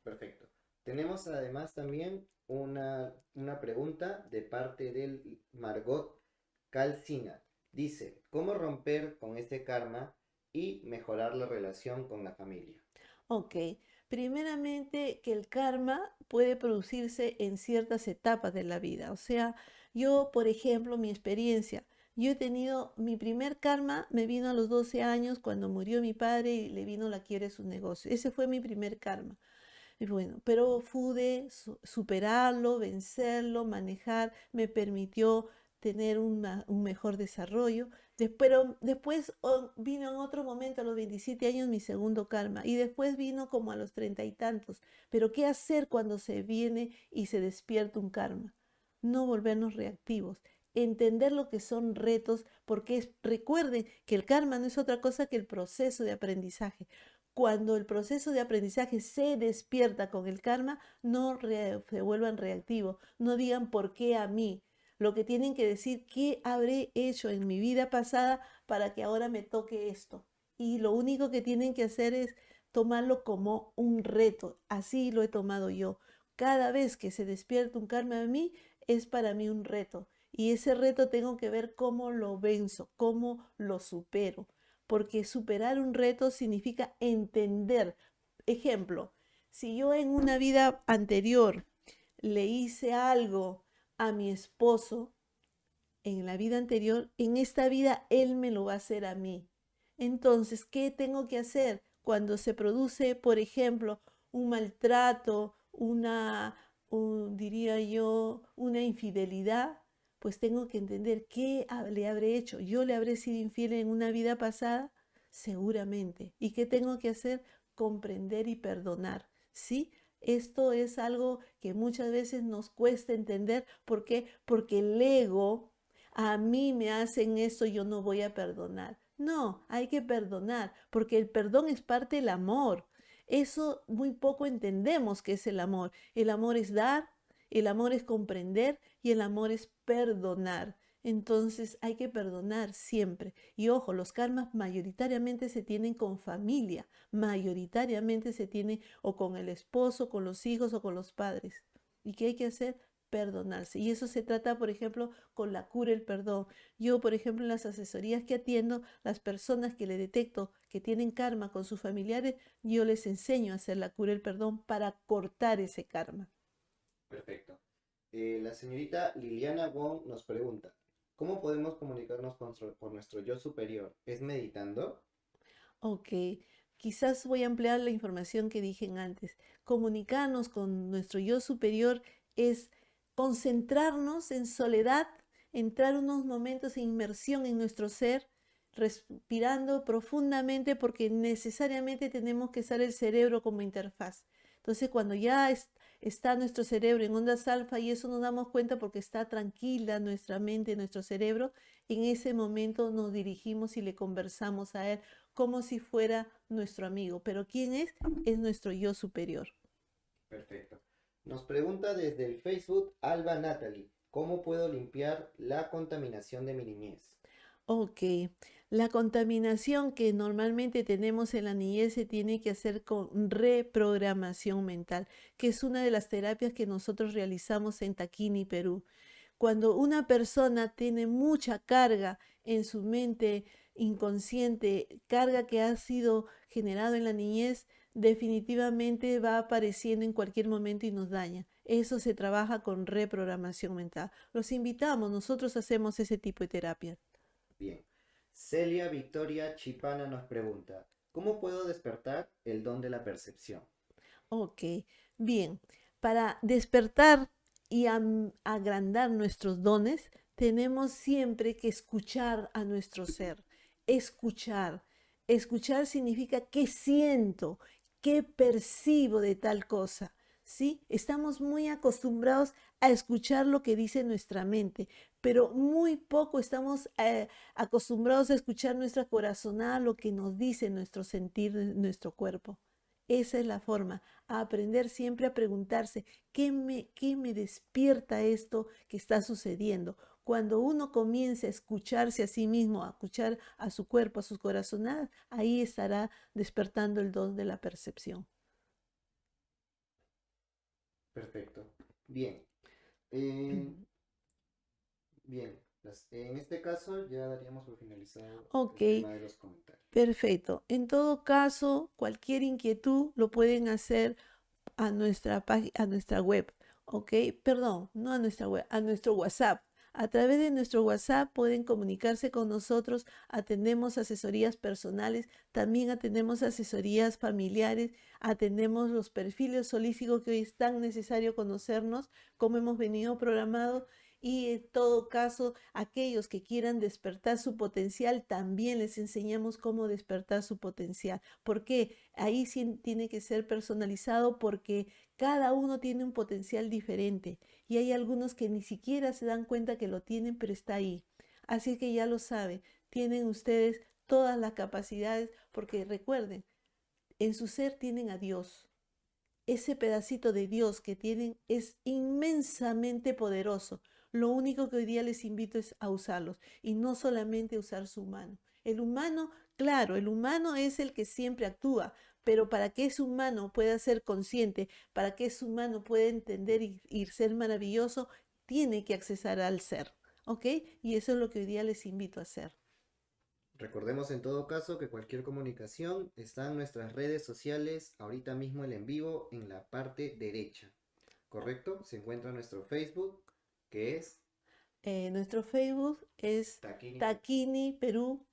Perfecto. Tenemos además también una pregunta de parte del Margot Calcina. Dice, ¿cómo romper con este karma y mejorar la relación con la familia? Ok, primeramente que el karma puede producirse en ciertas etapas de la vida. O sea, yo, por ejemplo, mi experiencia, yo he tenido, mi primer karma me vino a los 12 años cuando murió mi padre y le vino la quiebra de su negocio. Ese fue mi primer karma. Y bueno, pero pude superarlo, vencerlo, manejar, me permitió tener un mejor desarrollo. Pero después vino en otro momento, a los 27 años, mi segundo karma. Y después vino como a los 30 y tantos. Pero ¿qué hacer cuando se viene y se despierta un karma? No volvernos reactivos. Entender lo que son retos, porque recuerden que el karma no es otra cosa que el proceso de aprendizaje. Cuando el proceso de aprendizaje se despierta con el karma, no se vuelvan reactivos, no digan por qué a mí. Lo que tienen que decir, ¿qué habré hecho en mi vida pasada para que ahora me toque esto? Y lo único que tienen que hacer es tomarlo como un reto. Así lo he tomado yo. Cada vez que se despierta un karma a mí, es para mí un reto. Y ese reto tengo que ver cómo lo venzo, cómo lo supero, porque superar un reto significa entender. Ejemplo, si yo en una vida anterior le hice algo a mi esposo, en la vida anterior, en esta vida él me lo va a hacer a mí. Entonces, ¿qué tengo que hacer cuando se produce, por ejemplo, un maltrato, diría yo, una infidelidad? Pues tengo que entender qué le habré hecho. ¿Yo le habré sido infiel en una vida pasada? Seguramente. ¿Y qué tengo que hacer? Comprender y perdonar. ¿Sí? Esto es algo que muchas veces nos cuesta entender. ¿Por qué? Porque el ego, a mí me hacen esto, yo no voy a perdonar. No, hay que perdonar, porque el perdón es parte del amor. Eso muy poco entendemos que es el amor. El amor es dar, el amor es comprender y el amor es perdonar. Entonces hay que perdonar siempre. Y ojo, los karmas mayoritariamente se tienen con familia, mayoritariamente se tienen o con el esposo, con los hijos o con los padres. ¿Y qué hay que hacer? Perdonarse. Y eso se trata, por ejemplo, con la cura y el perdón. Yo, por ejemplo, en las asesorías que atiendo, las personas que le detecto que tienen karma con sus familiares, yo les enseño a hacer la cura y el perdón para cortar ese karma. Perfecto. La señorita Liliana Wong nos pregunta, ¿cómo podemos comunicarnos con nuestro yo superior? ¿Es meditando? Ok, quizás voy a ampliar la información que dije antes. Comunicarnos con nuestro yo superior es concentrarnos en soledad, entrar unos momentos de inmersión en nuestro ser, respirando profundamente porque necesariamente tenemos que usar el cerebro como interfaz. Entonces, cuando ya está nuestro cerebro en ondas alfa y eso nos damos cuenta porque está tranquila nuestra mente, nuestro cerebro, en ese momento nos dirigimos y le conversamos a él como si fuera nuestro amigo. Pero ¿quién es? Es nuestro yo superior. Perfecto. Nos pregunta desde el Facebook Alba Natalie, ¿cómo puedo limpiar la contaminación de mi niñez? Ok, la contaminación que normalmente tenemos en la niñez se tiene que hacer con reprogramación mental, que es una de las terapias que nosotros realizamos en Taquini, Perú. Cuando una persona tiene mucha carga en su mente inconsciente, carga que ha sido generada en la niñez, definitivamente va apareciendo en cualquier momento y nos daña. Eso se trabaja con reprogramación mental. Los invitamos, nosotros hacemos ese tipo de terapia. Bien. Celia Victoria Chipana nos pregunta, ¿cómo puedo despertar el don de la percepción? Ok, bien. Para despertar y agrandar nuestros dones, tenemos siempre que escuchar a nuestro ser. Escuchar. Escuchar significa qué siento, qué percibo de tal cosa. ¿Sí? Estamos muy acostumbrados a escuchar lo que dice nuestra mente, pero muy poco estamos acostumbrados a escuchar nuestra corazonada, lo que nos dice nuestro sentir, nuestro cuerpo. Esa es la forma, a aprender siempre a preguntarse, ¿qué me despierta esto que está sucediendo? Cuando uno comience a escucharse a sí mismo, a escuchar a su cuerpo, a sus corazonadas, ahí estará despertando el don de la percepción. Perfecto. Bien. Eh, bien. En este caso ya daríamos por finalizado Ok, el tema de los comentarios. perfecto. En todo caso, cualquier inquietud lo pueden hacer a nuestra web, ¿ok? Perdón, no a nuestra web, a nuestro WhatsApp A través de nuestro WhatsApp pueden comunicarse con nosotros, atendemos asesorías personales, también atendemos asesorías familiares, atendemos los perfiles holísticos que hoy es tan necesario conocernos, como hemos venido programado. Y en todo caso, aquellos que quieran despertar su potencial, también les enseñamos cómo despertar su potencial. ¿Por qué? Ahí sí tiene que ser personalizado porque cada uno tiene un potencial diferente y hay algunos que ni siquiera se dan cuenta que lo tienen, pero está ahí. Así que ya lo saben, tienen ustedes todas las capacidades porque recuerden, en su ser tienen a Dios. Ese pedacito de Dios que tienen es inmensamente poderoso. Lo único que hoy día les invito es a usarlos y no solamente usar su humano. El humano, claro, el humano es el que siempre actúa, pero para que ese humano pueda ser consciente, para que ese humano pueda entender y ser maravilloso, tiene que accesar al ser, ¿ok? Y eso es lo que hoy día les invito a hacer. Recordemos en todo caso que cualquier comunicación está en nuestras redes sociales, ahorita mismo el en vivo en la parte derecha, ¿correcto? Se encuentra nuestro Facebook, que es Nuestro Facebook es Taquini. Taquini Perú.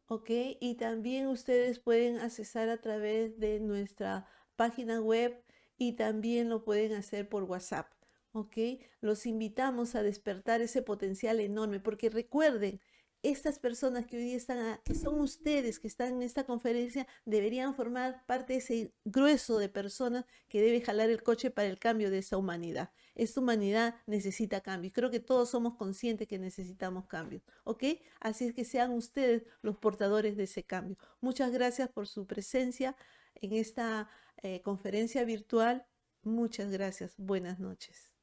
Ok, y también ustedes pueden accesar a través de nuestra página web y también lo pueden hacer por WhatsApp. Ok, los invitamos a despertar ese potencial enorme porque recuerden, estas personas que hoy día que son ustedes que están en esta conferencia, deberían formar parte de ese grueso de personas que debe jalar el coche para el cambio de esta humanidad. Esta humanidad necesita cambio y creo que todos somos conscientes que necesitamos cambio. ¿Ok? Así es que sean ustedes los portadores de ese cambio. Muchas gracias por su presencia en esta conferencia virtual. Muchas gracias. Buenas noches.